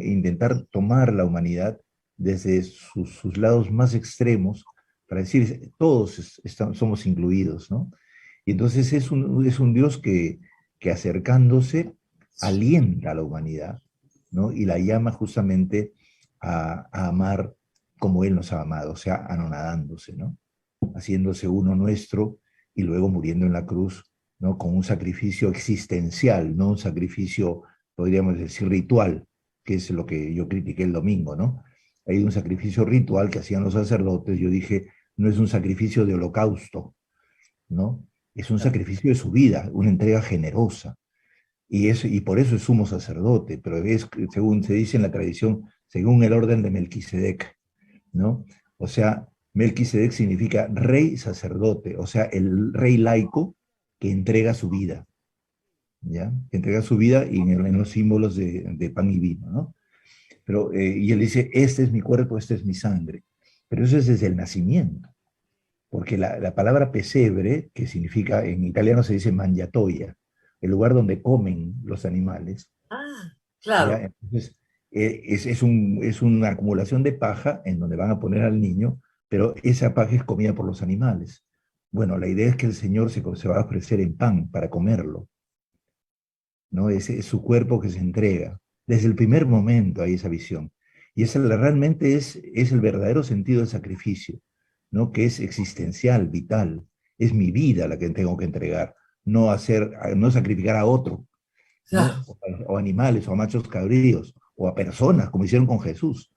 intentar tomar la humanidad desde sus lados más extremos para decir, todos somos incluidos, ¿no? Y entonces es un Dios que acercándose alienta a la humanidad, ¿no? Y la llama justamente a amar como Él nos ha amado, o sea, anonadándose, ¿no? Haciéndose uno nuestro y luego muriendo en la cruz, ¿no? Con un sacrificio existencial, no un sacrificio, podríamos decir, ritual, que es lo que yo critiqué el domingo, ¿no? Hay un sacrificio ritual que hacían los sacerdotes, yo dije, no es un sacrificio de holocausto, ¿no? Es un sacrificio de su vida, una entrega generosa. Y por eso es sumo sacerdote, pero es, según se dice en la tradición, según el orden de Melquisedec, ¿no? O sea, Melquisedec significa rey sacerdote, o sea, el rey laico que entrega su vida, ¿ya? Que entrega su vida y en los símbolos de pan y vino, ¿no? Pero, y él dice, este es mi cuerpo, esta es mi sangre. Pero eso es desde el nacimiento, porque la palabra pesebre, que significa, en italiano se dice mangiatoia, el lugar donde comen los animales, Ah, ¿ya? claro. Entonces, es una acumulación de paja en donde van a poner al niño, pero esa paja es comida por los animales. Bueno, la idea es que el Señor se va a ofrecer en pan para comerlo, ¿no? Es su cuerpo que se entrega. Desde el primer momento hay esa visión. Y esa realmente es el verdadero sentido del sacrificio, ¿no? Que es existencial, vital. Es mi vida la que tengo que entregar, no sacrificar a otro, ¿no? Claro. O animales, o a machos cabríos, o a personas, como hicieron con Jesús.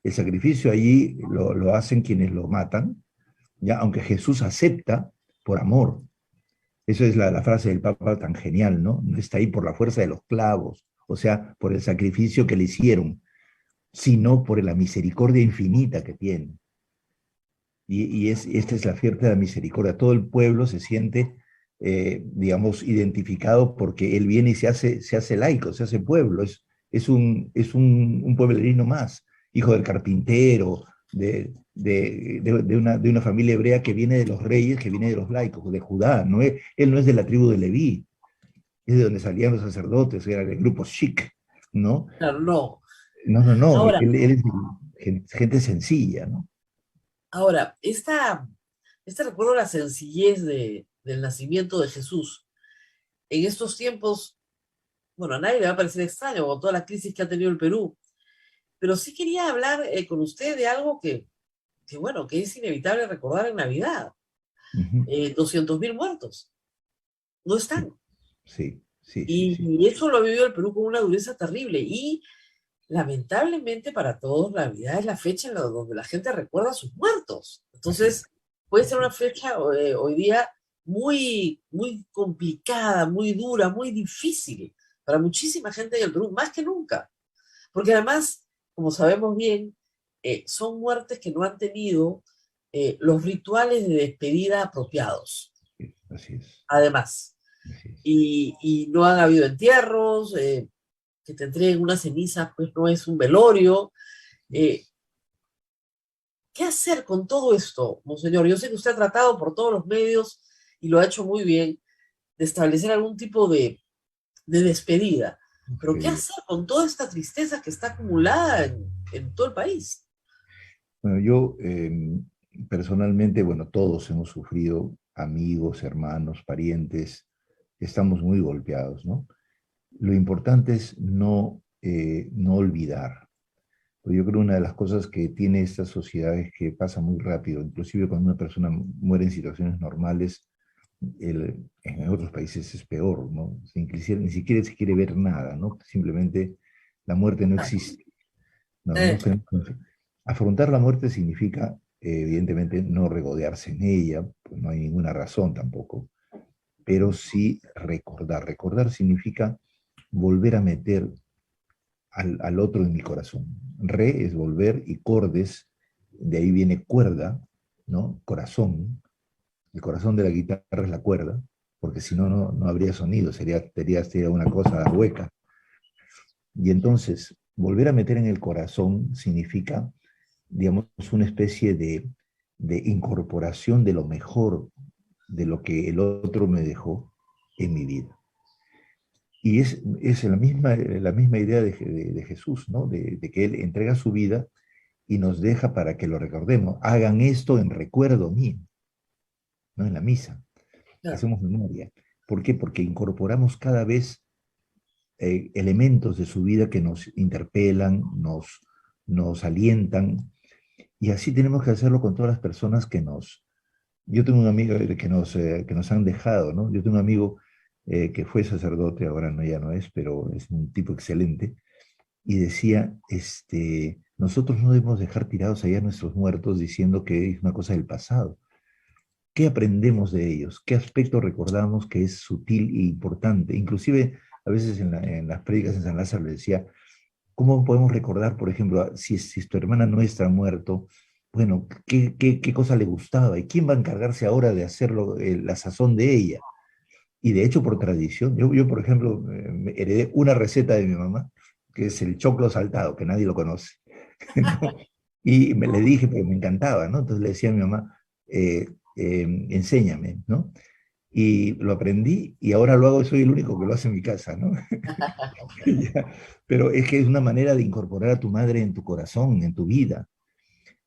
El sacrificio allí lo hacen quienes lo matan, ¿ya? Aunque Jesús acepta por amor. Esa es la frase del Papa tan genial, ¿no? No está ahí por la fuerza de los clavos, o sea, por el sacrificio que le hicieron, sino por la misericordia infinita que tiene. Esta es la fiesta de la misericordia. Todo el pueblo se siente, digamos, identificado porque él viene y se hace laico, se hace pueblo. Es un pueblerino más, hijo del carpintero, de una familia hebrea que viene de los reyes, que viene de los laicos, de Judá. Él no es de la tribu de Leví, es de donde salían los sacerdotes, era del grupo Shik, ¿no? Claro, no. No, no, no, Ahora, él es gente sencilla, ¿no? ahora, este recuerdo de la sencillez del nacimiento de Jesús en estos tiempos, bueno, a nadie le va a parecer extraño con toda la crisis que ha tenido el Perú, pero sí quería hablar con usted de algo bueno, que es inevitable recordar en Navidad. Ujú. 200.000 muertos, no Sí, están. sí, sí, sí, sí. Y eso lo ha vivido el Perú con una dureza terrible. Y lamentablemente para todos, Navidad es la fecha donde la gente recuerda a sus muertos. Así es, Entonces, puede ser así una es. fecha hoy día muy, muy complicada, muy dura, muy difícil para muchísima gente en el Perú, más que nunca. Porque además, como sabemos bien, son muertes que no han tenido los rituales de despedida apropiados, Así es, además. así es. Y no han habido entierros, que te entreguen una ceniza, pues no es un velorio. Eh, ¿Qué hacer con todo esto, monseñor? Yo sé que usted ha tratado por todos los medios y lo ha hecho muy bien de establecer algún tipo de despedida. Pero ¿qué Ok. hacer con toda esta tristeza que está acumulada en todo el país? Bueno, yo personalmente, bueno, todos hemos sufrido, amigos, hermanos, parientes, estamos muy golpeados, ¿no? Lo importante es no olvidar. Pues yo creo que una de las cosas que tiene esta sociedad es que pasa muy rápido, inclusive cuando una persona muere en situaciones normales, en otros países es peor, ¿no? Ni siquiera se quiere ver nada, ¿no? Simplemente la muerte no existe. No, no Eh, tenemos afrontar la muerte significa, evidentemente, no regodearse en ella, pues no hay ninguna razón tampoco, pero sí recordar. Recordar significa volver a meter al otro en mi corazón. Re es volver y cordes, de ahí viene cuerda, ¿no? Corazón. El corazón de la guitarra es la cuerda, porque si no, no habría sonido, sería una cosa hueca. Y entonces, volver a meter en el corazón significa, digamos, una especie de incorporación de lo mejor de lo que el otro me dejó en mi vida. Y es la misma idea de Jesús, ¿no? De que Él entrega su vida y nos deja para que lo recordemos. Hagan esto en recuerdo mío, ¿no? En la misa. claro, Hacemos memoria. ¿Por qué? Porque incorporamos cada vez elementos de su vida que nos interpelan, nos alientan, Y así tenemos que hacerlo con todas las personas yo tengo un amigo que nos han dejado, ¿no? Yo tengo un amigo que fue sacerdote, ahora no, ya no es, pero es un tipo excelente, y decía, nosotros no debemos dejar tirados allá a nuestros muertos diciendo que es una cosa del pasado. ¿Qué aprendemos de ellos? ¿Qué aspecto recordamos que es sutil e importante? Inclusive, a veces en las prédicas en San Lázaro le decía, ¿cómo podemos recordar, por ejemplo, si tu hermana nuestra ha muerto? Bueno, ¿qué cosa le gustaba? ¿Y quién va a encargarse ahora de hacerlo, la sazón de ella? Y de hecho, por tradición, yo por ejemplo, me heredé una receta de mi mamá, que es el choclo saltado, que nadie lo conoce. ¿No? Y le dije, porque me encantaba, ¿no? Entonces le decía a mi mamá, enséñame, ¿no? Y lo aprendí y ahora lo hago, soy el único que lo hace en mi casa, ¿no? Ya. Pero es que es una manera de incorporar a tu madre en tu corazón, en tu vida,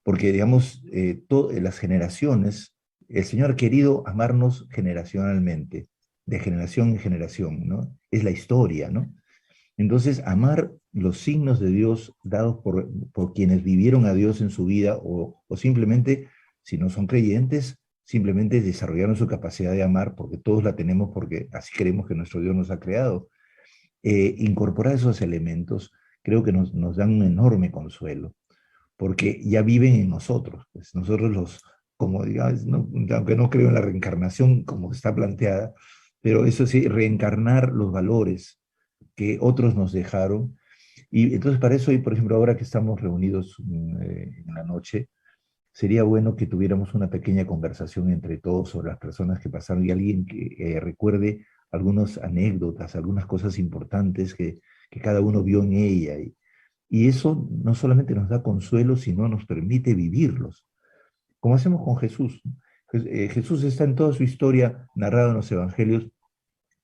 porque digamos, las generaciones, el Señor ha querido amarnos generacionalmente, de generación en generación, ¿no? Es la historia, ¿no? Entonces, amar los signos de Dios dados por quienes vivieron a Dios en su vida o simplemente, si no son creyentes, simplemente desarrollaron su capacidad de amar porque todos la tenemos porque así creemos que nuestro Dios nos ha creado. Incorporar esos elementos creo que nos dan un enorme consuelo porque ya viven en nosotros. Pues nosotros como digamos, aunque no creo en la reencarnación como está planteada, pero eso sí, reencarnar los valores que otros nos dejaron. Y entonces para eso, y por ejemplo, ahora que estamos reunidos en la noche, sería bueno que tuviéramos una pequeña conversación entre todos sobre las personas que pasaron y alguien que recuerde algunas anécdotas, algunas cosas importantes que cada uno vio en ella. Y eso no solamente nos da consuelo, sino nos permite vivirlos, como hacemos con Jesús. Jesús está en toda su historia narrada en los evangelios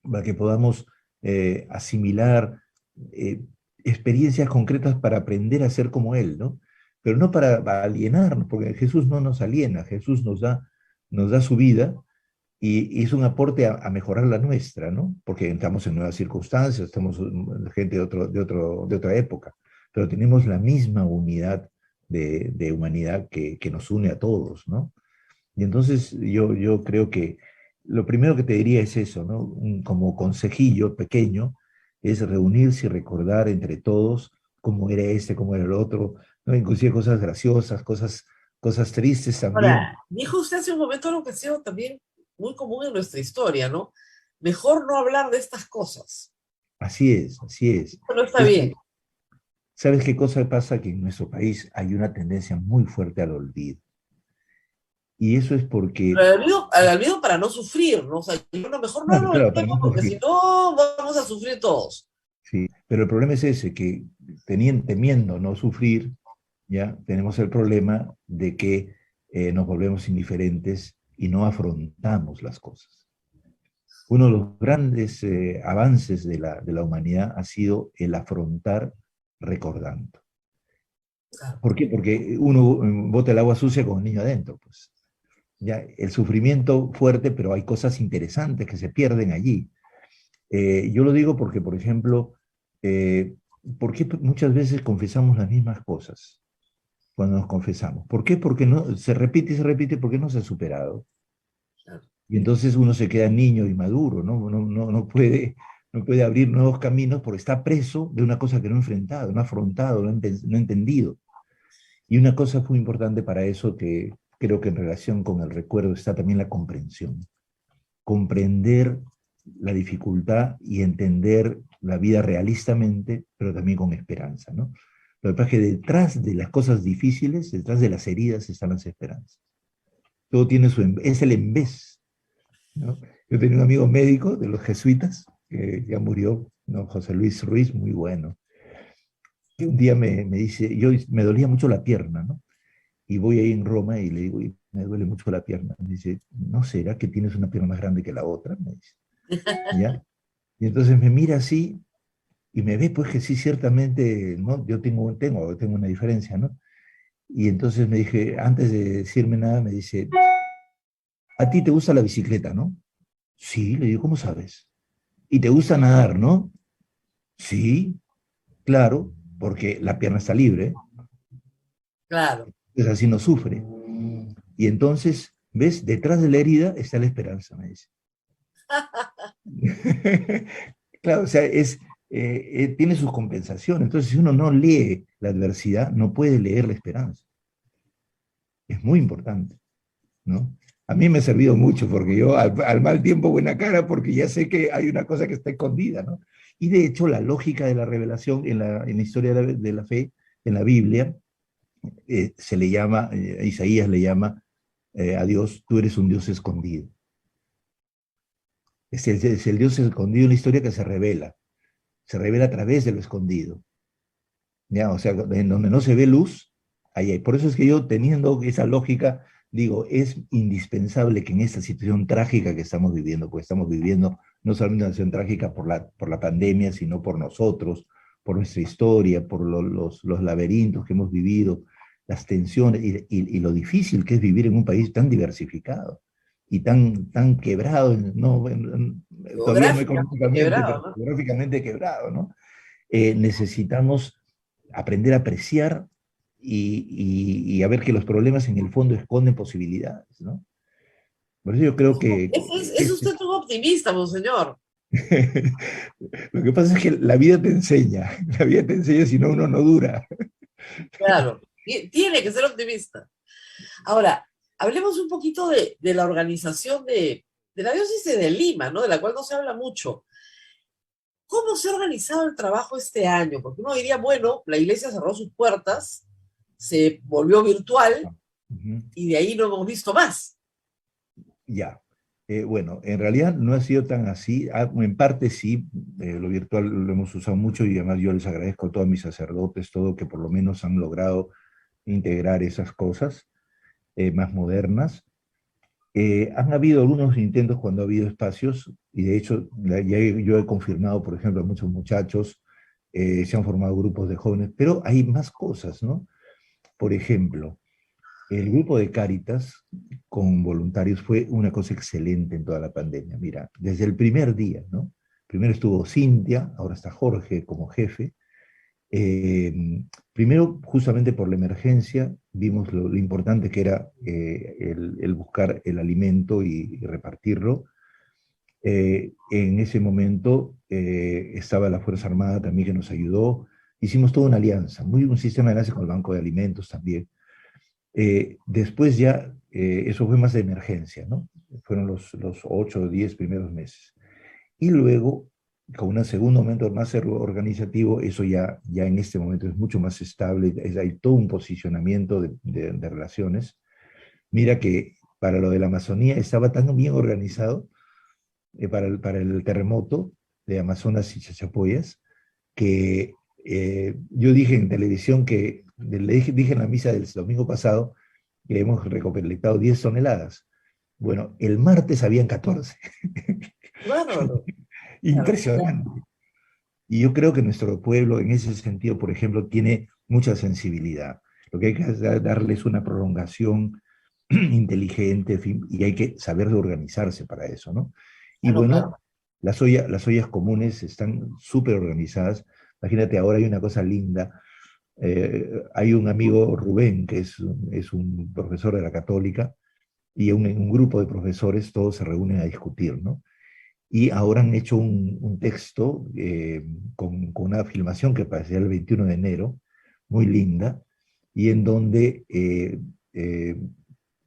para que podamos asimilar eh, experiencias concretas para aprender a ser como Él, ¿no? Pero no para alienarnos, porque Jesús no nos aliena, Jesús nos da su vida y es un aporte a mejorar la nuestra, ¿no? Porque estamos en nuevas circunstancias, estamos gente de otra época, pero tenemos la misma unidad de humanidad que nos une a todos, ¿no? Y entonces yo creo que lo primero que te diría es eso, ¿no? Como consejillo pequeño, es reunirse y recordar entre todos cómo era cómo era el otro, ¿no? Inclusive cosas graciosas, cosas tristes también. Ahora, dijo usted hace un momento algo que ha sido también muy común en nuestra historia, ¿no? Mejor no hablar de estas cosas. Así es, así es. Eso no está Es bien. que, ¿sabes qué cosa pasa? Que en nuestro país hay una tendencia muy fuerte al olvido. Y eso es porque, Pero al olvido para no sufrir, ¿no? O sea, yo no, mejor no claro, hablo del claro, para tema no porque si sufrir. no vamos a sufrir todos. Sí, pero el problema es ese, que temiendo no sufrir, ya tenemos el problema de que nos volvemos indiferentes y no afrontamos las cosas. Uno de los grandes avances de la humanidad ha sido el afrontar recordando. Claro. ¿Por qué? Porque uno bota el agua sucia con el niño adentro, pues. Ya, el sufrimiento fuerte, pero hay cosas interesantes que se pierden allí. Yo lo digo porque, por ejemplo, ¿por qué muchas veces confesamos las mismas cosas cuando nos confesamos? ¿Por qué? Porque no, se repite y se repite porque no se ha superado. Claro. Y entonces uno se queda niño y maduro, ¿no? No puede abrir nuevos caminos porque está preso de una cosa que no ha enfrentado, no ha afrontado, no ha entendido. Y una cosa muy importante para eso que creo que en relación con el recuerdo está también la comprensión. Comprender la dificultad y entender la vida realistamente, pero también con esperanza, ¿no? Lo que pasa es que detrás de las cosas difíciles, detrás de las heridas, están las esperanzas. Todo tiene es el en vez, ¿no? Yo tenía un amigo médico de los jesuitas, que ya murió, ¿no? José Luis Ruiz, muy bueno, que un día me dice, me dolía mucho la pierna, ¿no? Y voy ahí en Roma y le digo, "Y me duele mucho la pierna". Me dice, ¿no será que tienes una pierna más grande que la otra? Me dice, ¿ya? Y entonces me mira así y me ve pues que sí, ciertamente, ¿no? Yo tengo una diferencia, ¿no? Y entonces me dije, antes de decirme nada, me dice, ¿a ti te gusta la bicicleta, no? Sí, le digo, ¿cómo sabes? ¿Y te gusta nadar, no? Sí, claro, porque la pierna está libre. Claro. Pues así no sufre. Y entonces, ¿ves? Detrás de la herida está la esperanza, me dice. Claro, o sea, tiene sus compensaciones. Entonces, si uno no lee la adversidad, no puede leer la esperanza. Es muy importante, ¿no? A mí me ha servido mucho porque yo al mal tiempo buena cara porque ya sé que hay una cosa que está escondida, ¿no? Y de hecho la lógica de la revelación en la historia de la fe, en la Biblia, se le llama, Isaías le llama a Dios, tú eres un Dios escondido. Es el Dios escondido en la historia que se revela a través de lo escondido. ¿Ya? O sea, en donde no se ve luz, ahí hay. Por eso es que yo, teniendo esa lógica, digo, es indispensable que en esta situación trágica que estamos viviendo, pues estamos viviendo no solamente una situación trágica por la pandemia, sino por nosotros, por nuestra historia, por los laberintos que hemos vivido, las tensiones y lo difícil que es vivir en un país tan diversificado y tan quebrado, no, todavía no Geográficamente económicamente, pero quebrado, ¿no? geográficamente quebrado, ¿no? Necesitamos aprender a apreciar y a ver que los problemas en el fondo esconden posibilidades, ¿no? Por eso yo creo que Es usted un optimista, monseñor. lo que pasa es que la vida te enseña, si no uno no dura. Claro, tiene que ser optimista. Ahora, hablemos un poquito de la organización de la diócesis de Lima, ¿no? De la cual no se habla mucho. ¿Cómo se ha organizado el trabajo este año? Porque uno diría, bueno, la iglesia cerró sus puertas, se volvió virtual Ujú. y de ahí no hemos visto más. Ya. Bueno, en realidad no ha sido tan así. En parte sí, lo virtual lo hemos usado mucho y además yo les agradezco a todos mis sacerdotes, todo que por lo menos han logrado integrar esas cosas más modernas. Han habido algunos intentos cuando ha habido espacios, y de hecho yo he confirmado, por ejemplo, a muchos muchachos, se han formado grupos de jóvenes, pero hay más cosas, ¿no? Por ejemplo, el grupo de Cáritas con voluntarios fue una cosa excelente en toda la pandemia. Mira, desde el primer día, ¿no? Primero estuvo Cintia, ahora está Jorge como jefe. Primero, justamente por la emergencia, vimos lo importante que era el buscar el alimento y repartirlo. En ese momento estaba la Fuerza Armada también que nos ayudó. Hicimos toda una alianza, un sistema de alianza con el Banco de Alimentos también. Después ya, eso fue más de emergencia, ¿no? Fueron los 8 o 10 primeros meses. Y luego, con un segundo momento más organizativo, eso ya en este momento es mucho más estable, hay todo un posicionamiento de relaciones. Mira que para lo de la Amazonía estaba tan bien organizado, para el terremoto de Amazonas y Chachapoyas, que yo dije en televisión dije en la misa del domingo pasado que hemos recolectado 10 toneladas. Bueno, el martes habían 14. Bárbaro. Claro. Impresionante. Y yo creo que nuestro pueblo, en ese sentido, por ejemplo, tiene mucha sensibilidad. Lo que hay que hacer es darles una prolongación inteligente, en fin, y hay que saber organizarse para eso, ¿no? Y Claro, bueno, claro. las ollas comunes están súper organizadas. Imagínate, ahora hay una cosa linda. Hay un amigo, Rubén, que es un profesor de la Católica, y un grupo de profesores, todos se reúnen a discutir, ¿no? Y ahora han hecho un texto con una filmación que aparecerá el 21 de enero, muy linda, y en donde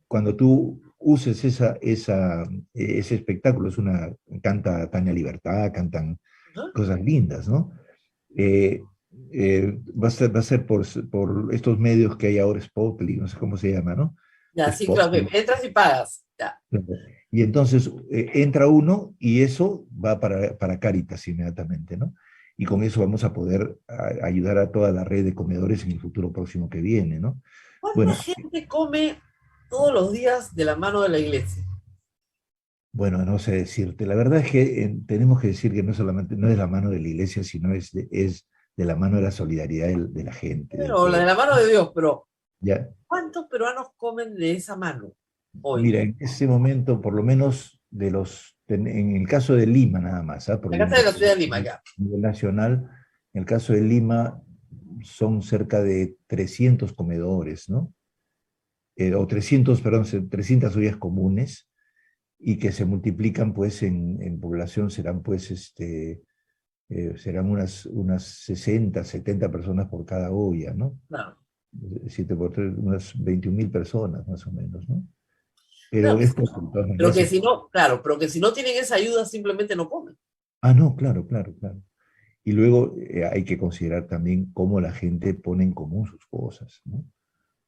cuando tú uses ese espectáculo, canta Tania Libertad, cantan Ajá. cosas lindas, ¿no? Eh, va a ser por estos medios que hay ahora, Spotly, no sé cómo se llama, ¿no? Ya, sí, claro, que Spotly. entras y pagas. Ya. Y entonces entra uno y eso va para Cáritas inmediatamente, ¿no? Y con eso vamos a poder ayudar a toda la red de comedores en el futuro próximo que viene, ¿no? ¿Cuánta Bueno, gente come todos los días de la mano de la iglesia? bueno, no sé decirte. La verdad es que tenemos que decir que no solamente no es la mano de la iglesia, sino es de la mano de la solidaridad de la gente, del Bueno, la de pueblo. la mano de Dios, pero Ya, ¿cuántos peruanos comen de esa mano hoy? mira, en ese momento, por lo menos en el caso de Lima nada más, ¿ah? La Porque casa de la ciudad de a Lima, ya. nivel nacional, en el caso de Lima son cerca de 300 comedores, ¿no? o 300, perdón, 300 ollas comunes, y que se multiplican pues en población, serán pues serán unas 60, 70 personas por cada olla, ¿no? Claro, 7 por 3, unas 21.000 personas más o menos, ¿no? claro Pero que sí. esto, de todas Pero maneras, que si no, claro, pero que si no tienen esa ayuda, simplemente no comen. ah, no, claro, claro, claro. Y luego hay que considerar también cómo la gente pone en común sus cosas, ¿no?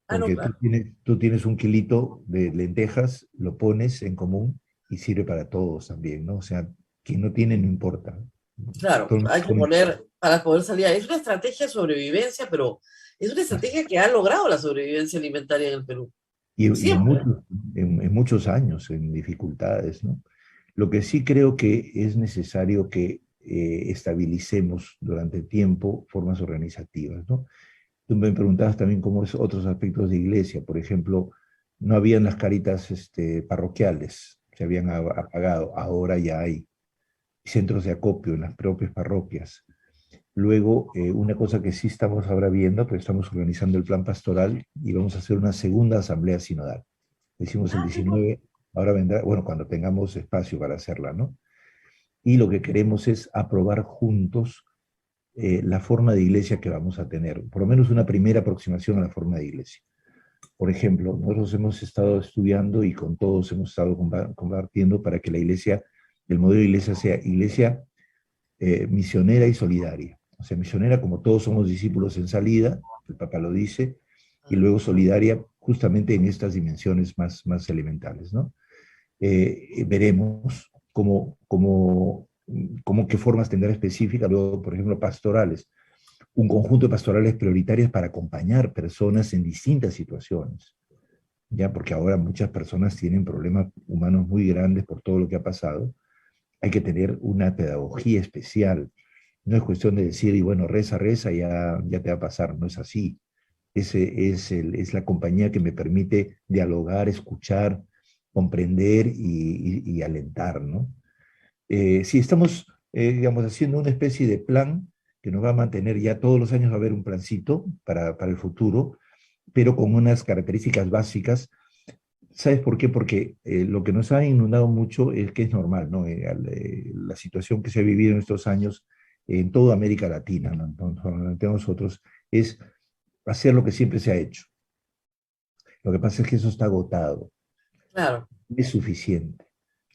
Ah, no, Porque tú claro. tienes, tú tienes un kilito de lentejas, lo pones en común y sirve para todos también, ¿no? O sea, quien no tiene no importa. Claro, Todo el mundo hay que pone. poner para poder salir. Es una estrategia de sobrevivencia, pero es una estrategia que ha logrado la sobrevivencia alimentaria en el Perú. Y Siempre. en muchos años, en dificultades, ¿no? Lo que sí creo que es necesario que estabilicemos durante el tiempo formas organizativas, ¿no? Tú me preguntabas también cómo es otros aspectos de iglesia. Por ejemplo, no habían las caritas parroquiales, se habían apagado, ahora ya hay centros de acopio en las propias parroquias. Luego, una cosa que sí estamos ahora viendo, pero estamos organizando el plan pastoral y vamos a hacer una segunda asamblea sinodal. Lo hicimos el Ah, qué bueno. 19, ahora vendrá, bueno, cuando tengamos espacio para hacerla, ¿no? Y lo que queremos es aprobar juntos la forma de iglesia que vamos a tener, por lo menos una primera aproximación a la forma de iglesia. Por ejemplo, nosotros hemos estado estudiando y con todos hemos estado compartiendo para que la iglesia, el modelo de iglesia sea iglesia misionera y solidaria. O sea, misionera como todos somos discípulos en salida, el Papa lo dice, y luego solidaria justamente en estas dimensiones más elementales, ¿no? Veremos cómo qué formas tendrá específicas, luego, por ejemplo, pastorales, un conjunto de pastorales prioritarias para acompañar personas en distintas situaciones, ya porque ahora muchas personas tienen problemas humanos muy grandes por todo lo que ha pasado. Hay que tener una pedagogía especial. No es cuestión de decir, y bueno, reza, reza, ya te va a pasar. No es así. Es la compañía que me permite dialogar, escuchar, comprender y alentar, ¿no? Si estamos, digamos, haciendo una especie de plan que nos va a mantener ya todos los años, va a haber un plancito para el futuro, pero con unas características básicas. ¿Sabes por qué? Porque lo que nos ha inundado mucho es que es normal, ¿no? La situación que se ha vivido en estos años en toda América Latina, ¿no? Entonces, nosotros es hacer lo que siempre se ha hecho. Lo que pasa es que eso está agotado, Claro, no es suficiente.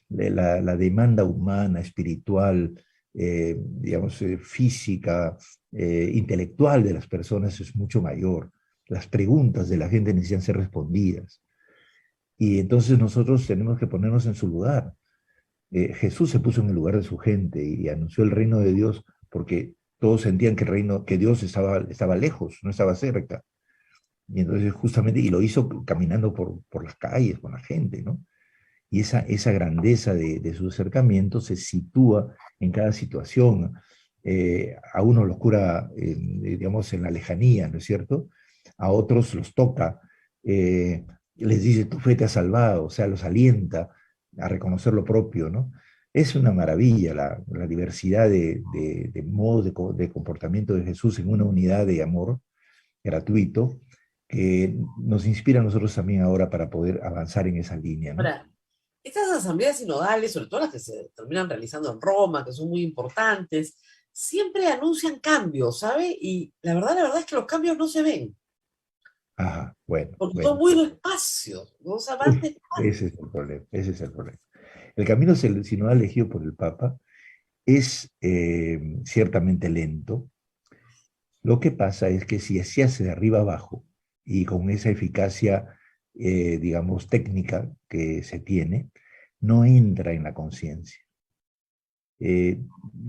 La demanda humana, espiritual, digamos, física, intelectual de las personas es mucho mayor. Las preguntas de la gente necesitan ser respondidas. Y entonces nosotros tenemos que ponernos en su lugar. Jesús se puso en el lugar de su gente y anunció el reino de Dios porque todos sentían que el reino, que Dios estaba lejos, no estaba cerca. Y entonces justamente, y lo hizo caminando por las calles, con la gente, ¿no? Y esa grandeza de su acercamiento se sitúa en cada situación. A unos los cura, digamos, en la lejanía, ¿no es cierto? A otros los toca, les dice, tu fe te ha salvado, o sea, los alienta a reconocer lo propio, ¿no? Es una maravilla la diversidad de modos de comportamiento de Jesús en una unidad de amor gratuito que nos inspira a nosotros también ahora para poder avanzar en esa línea, ¿no? ahora, estas asambleas sinodales, sobre todo las que se terminan realizando en Roma, que son muy importantes, siempre anuncian cambios, ¿sabe? Y la verdad es que los cambios no se ven, Ajá, bueno, porque son bueno. muy despacios, ¿no? O sea, van despacio. Ese es el problema, ese es el problema. El camino sinodal elegido por el Papa es ciertamente lento. Lo que pasa es que si se hace de arriba abajo y con esa eficacia, digamos, técnica que se tiene, no entra en la conciencia. Eh,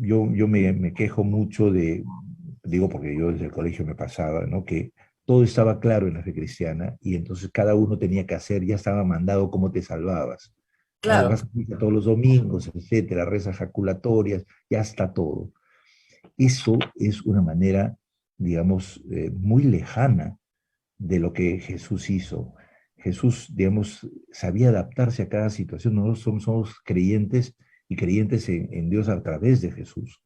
yo me quejo mucho digo porque yo desde el colegio me pasaba, ¿no? Que todo estaba claro en la fe cristiana y entonces cada uno tenía que hacer, ya estaba mandado cómo te salvabas. ¿No? Claro, Vas a misa todos los domingos, etcétera, rezas jaculatorias, ya está todo. Eso es una manera, digamos, muy lejana de lo que Jesús hizo. Jesús, digamos, sabía adaptarse a cada situación. Nosotros somos creyentes y creyentes en Dios a través de Jesús.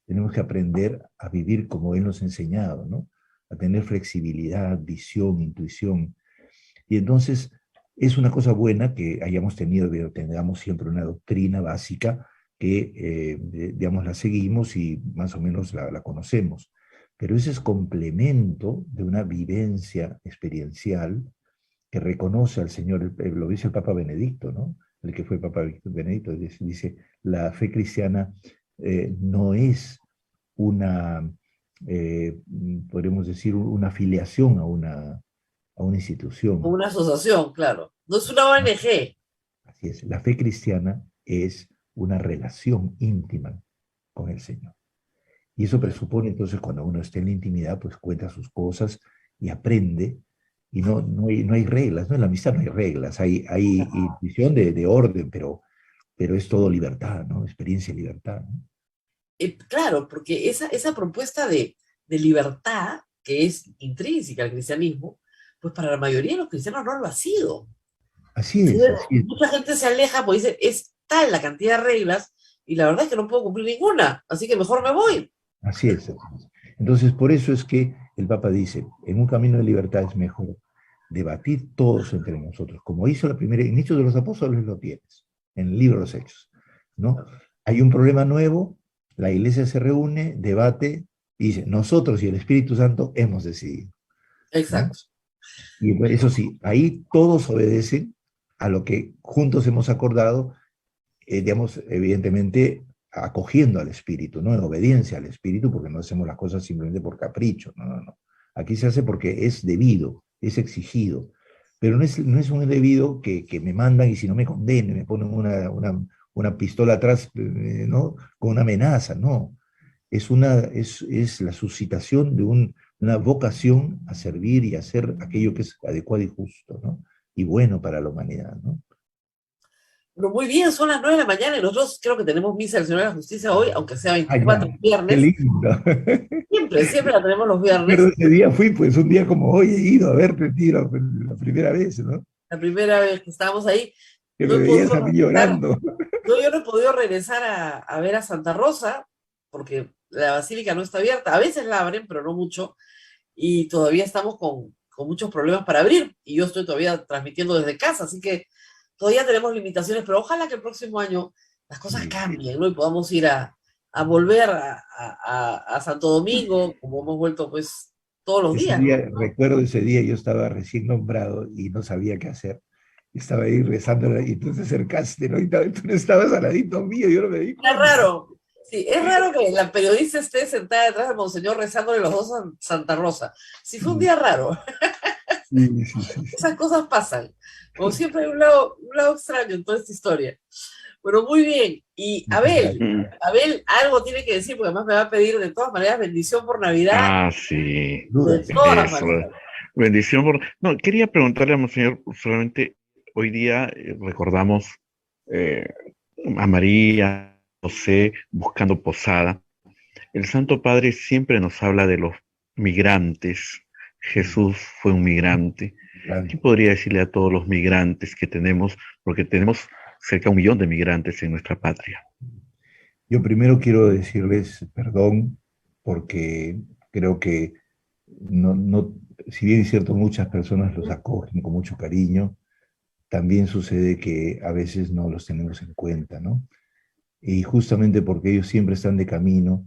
Tenemos que aprender a vivir como Él nos ha enseñado, ¿no? A tener flexibilidad, visión, intuición. Y entonces es una cosa buena que hayamos tenido, que tengamos siempre una doctrina básica que, digamos, la seguimos y más o menos la conocemos. Pero ese es complemento de una vivencia experiencial que reconoce al Señor, lo dice el Papa Benedicto, ¿no? El que fue Papa Benedicto, dice, la fe cristiana no es una, podemos decir, una afiliación a una institución. Una asociación, claro. No es una ONG. Así es, la fe cristiana es una relación íntima con el Señor. Y eso presupone entonces cuando uno está en la intimidad, pues cuenta sus cosas y aprende. Y no hay reglas, ¿no? En la amistad no hay reglas, hay intuición de orden, pero es todo libertad, ¿no? Experiencia y libertad, ¿no? Claro, porque esa propuesta de libertad, que es intrínseca al cristianismo, pues para la mayoría de los cristianos no lo ha sido. Así es, así es. Mucha gente se aleja porque dice, es tal la cantidad de reglas y la verdad es que no puedo cumplir ninguna, así que mejor me voy. Así es, así es. Entonces, por eso es que el Papa dice, en un camino de libertad es mejor debatir todos entre nosotros, como hizo la primera, en Hechos de los Apóstoles lo tienes, en el libro de los Hechos, ¿no? Hay un problema nuevo, la iglesia se reúne, debate, y dice, nosotros y el Espíritu Santo hemos decidido. Exacto. ¿No? Y eso sí, ahí todos obedecen a lo que juntos hemos acordado, digamos, evidentemente acogiendo al Espíritu, no en obediencia al Espíritu, porque no hacemos las cosas simplemente por capricho, no. Aquí se hace porque es debido, es exigido, pero no es un debido que me mandan y si no me condenen, me ponen una pistola atrás, ¿no? Con una amenaza, no. Es la suscitación de una vocación a servir y a hacer aquello que es adecuado y justo, ¿no? Y bueno para la humanidad, ¿no? Pero muy bien, son las 9 de la mañana y nosotros creo que tenemos misa del Señor de la Justicia hoy, aunque sea 24 viernes. ¡Qué lindo! Siempre la tenemos los viernes. Pero ese día fui, pues un día como hoy he ido a verte, tío, la primera vez, ¿no? La primera vez que estábamos ahí. Que me veías a mí llorando. Yo no he podido regresar a ver a Santa Rosa, porque la basílica no está abierta. A veces la abren, pero no mucho. Y todavía estamos con muchos problemas para abrir. Y yo estoy todavía transmitiendo desde casa, así que todavía tenemos limitaciones, pero ojalá que el próximo año las cosas cambien, ¿no? Y podamos ir a volver a Santo Domingo, como hemos vuelto pues todos los días, ¿no? Recuerdo ese día, yo estaba recién nombrado y no sabía qué hacer. Estaba ahí rezando y tú te acercaste, ¿no? Y tú no estabas al ladito mío, yo no me di cuenta. Es raro. Sí, es raro que la periodista esté sentada detrás de Monseñor rezándole los dos a Santa Rosa. Sí, fue un día raro. Sí. Esas cosas pasan. Como siempre hay un lado extraño en toda esta historia. Bueno, muy bien. Y Abel, algo tiene que decir, porque además me va a pedir de todas maneras bendición por Navidad. Ah, sí. De todas maneras. Bendición por... No, quería preguntarle a Monseñor, solamente hoy día recordamos a María, José, buscando posada. El Santo Padre siempre nos habla de los migrantes. Jesús fue un migrante. ¿Qué podría decirle a todos los migrantes que tenemos? Porque tenemos cerca de 1 millón de migrantes en nuestra patria. Yo primero quiero decirles perdón, porque creo que si bien es cierto, muchas personas los acogen con mucho cariño, también sucede que a veces no los tenemos en cuenta, ¿no? Y justamente porque ellos siempre están de camino,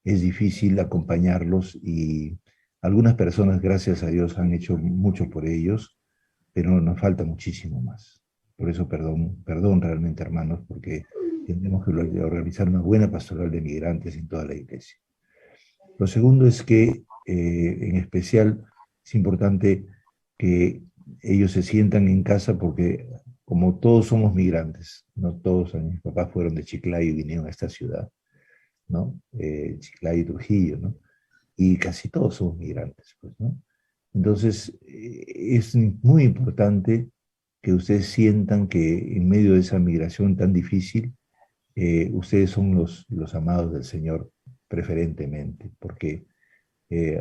es difícil acompañarlos y algunas personas, gracias a Dios, han hecho mucho por ellos, pero nos falta muchísimo más. Por eso perdón realmente, hermanos, porque tenemos que realizar una buena pastoral de migrantes en toda la iglesia. Lo segundo es que, en especial, es importante que ellos se sientan en casa porque, como todos somos migrantes, no todos, mis papás fueron de Chiclayo y vinieron a esta ciudad, ¿no? Chiclayo y Trujillo, ¿no? Y casi todos somos migrantes, pues, ¿no? Entonces, es muy importante que ustedes sientan que en medio de esa migración tan difícil, ustedes son los amados del Señor preferentemente, porque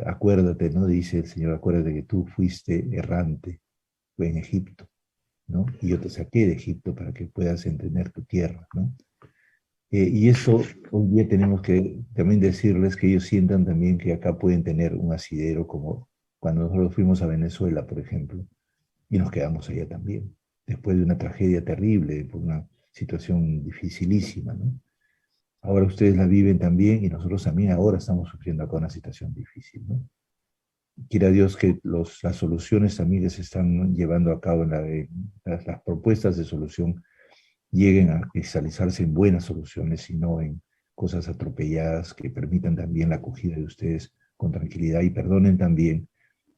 acuérdate, ¿no? Dice el Señor, acuérdate que tú fuiste errante en Egipto, ¿no? Y yo te saqué de Egipto para que puedas entender tu tierra, ¿no? Y eso hoy día tenemos que también decirles que ellos sientan también que acá pueden tener un asidero, como cuando nosotros fuimos a Venezuela, por ejemplo, y nos quedamos allá también, después de una tragedia terrible, por una situación dificilísima, ¿no? Ahora ustedes la viven también y nosotros también ahora estamos sufriendo acá una situación difícil, ¿no? Quiera Dios que las soluciones también que se están llevando a cabo, las propuestas de solución lleguen a cristalizarse en buenas soluciones y no en cosas atropelladas que permitan también la acogida de ustedes con tranquilidad y perdonen también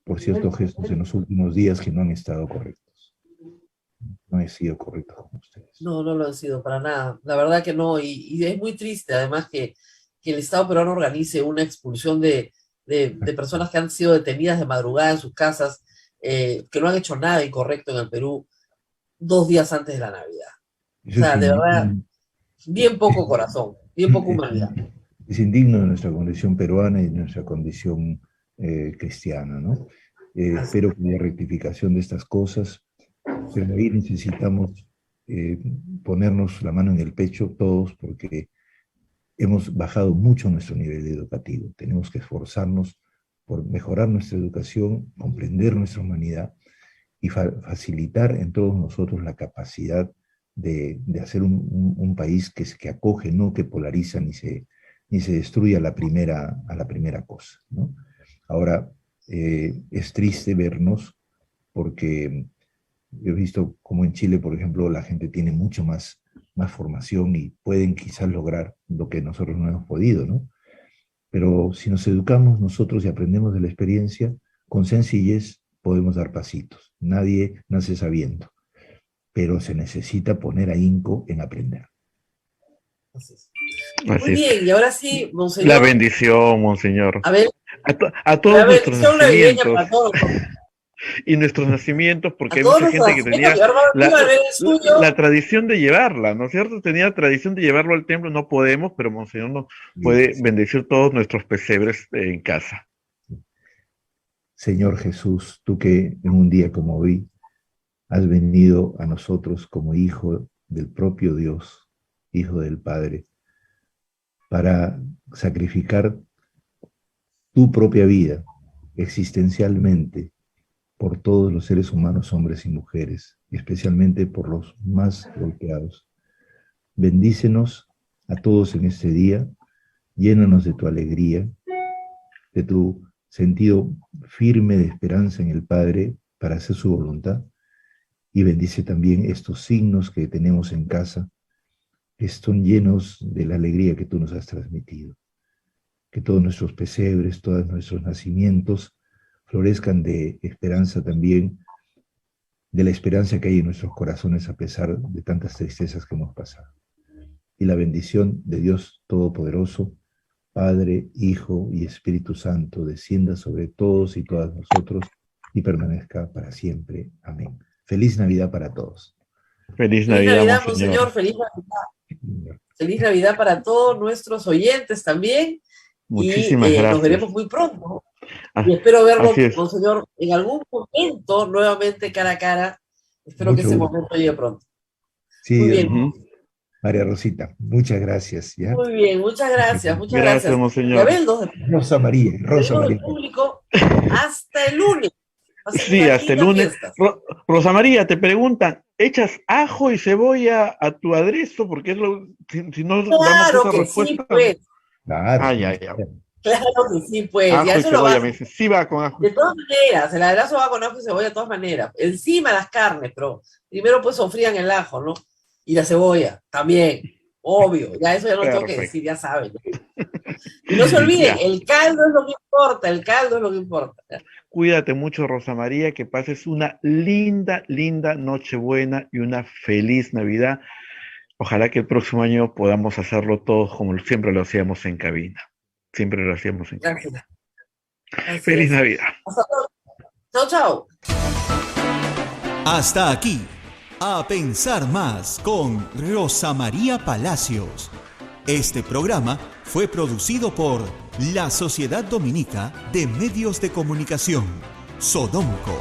por ciertos gestos en los últimos días que no han estado correctos. No he sido correcto con ustedes. No, no lo han sido para nada. La verdad que no. Y es muy triste, además, que el Estado peruano organice una expulsión de personas que han sido detenidas de madrugada en sus casas, que no han hecho nada incorrecto en el Perú 2 días antes de la Navidad. O sea, de verdad, bien poco corazón, bien poco humanidad. Es indigno de nuestra condición peruana y de nuestra condición cristiana, ¿no? Espero que haya rectificación de estas cosas, pero ahí necesitamos ponernos la mano en el pecho todos, porque hemos bajado mucho nuestro nivel educativo. Tenemos que esforzarnos por mejorar nuestra educación, comprender nuestra humanidad y facilitar en todos nosotros la capacidad de hacer un país que acoge, no que polariza ni se destruye a la primera cosa, ¿no? Ahora, es triste vernos porque he visto como en Chile, por ejemplo, la gente tiene mucho más formación y pueden quizás lograr lo que nosotros no hemos podido, ¿no? Pero si nos educamos nosotros y aprendemos de la experiencia, con sencillez podemos dar pasitos. Nadie nace sabiendo, pero se necesita poner ahínco en aprender. Así es. Muy bien, y ahora sí, monseñor. La bendición, monseñor. A ver, a todos nuestros nacimientos. Para todos. Y nuestros nacimientos, porque hay mucha gente que tenía la tradición de llevarla, ¿no es cierto? Tenía tradición de llevarlo al templo, no podemos, pero monseñor nos puede bendecir todos nuestros pesebres en casa. Señor Jesús, tú que en un día como hoy has venido a nosotros como hijo del propio Dios, hijo del Padre, para sacrificar tu propia vida existencialmente por todos los seres humanos, hombres y mujeres, y especialmente por los más golpeados. Bendícenos a todos en este día, llénanos de tu alegría, de tu sentido firme de esperanza en el Padre para hacer su voluntad, y bendice también estos signos que tenemos en casa, que están llenos de la alegría que tú nos has transmitido. Que todos nuestros pesebres, todos nuestros nacimientos florezcan de esperanza también, de la esperanza que hay en nuestros corazones a pesar de tantas tristezas que hemos pasado. Y la bendición de Dios Todopoderoso, Padre, Hijo y Espíritu Santo, descienda sobre todos y todas nosotros y permanezca para siempre. Amén. Feliz Navidad para todos. Feliz Navidad, monseñor. Feliz Navidad. Feliz Navidad para todos nuestros oyentes también. Muchísimas gracias. Nos veremos muy pronto. Y espero verlo, monseñor, en algún momento nuevamente cara a cara. Espero que ese momento llegue pronto. Sí, muy bien. María Rosita, muchas gracias. ¿ya? Muy bien, muchas gracias. Muchas gracias. Monseñor. Rosa María. Público hasta el lunes. Sí, hasta el lunes. Rosa María, te preguntan, ¿echas ajo y cebolla a tu aderezo? Porque es lo, si no claro damos esa respuesta. Sí, pues. Claro. Claro que sí, pues. Ajo ya y eso cebolla, lo va. Me dice, sí va con ajo. De todas maneras, el aderezo va con ajo y cebolla de todas maneras. Encima las carnes, pero primero pues sofrían el ajo, ¿no? Y la cebolla, también. Obvio, ya eso ya no tengo que decir, ya saben. Y no se olviden, el caldo es lo que importa, el caldo es lo que importa. Cuídate mucho, Rosa María, que pases una linda, linda Nochebuena y una feliz Navidad. Ojalá que el próximo año podamos hacerlo todos como siempre lo hacíamos en cabina. Siempre lo hacíamos en cabina. Feliz Navidad. Hasta luego. Chao, chao. Hasta aquí. A Pensar Más con Rosa María Palacios. Este programa fue producido por la Sociedad Dominica de Medios de Comunicación, Sodomco.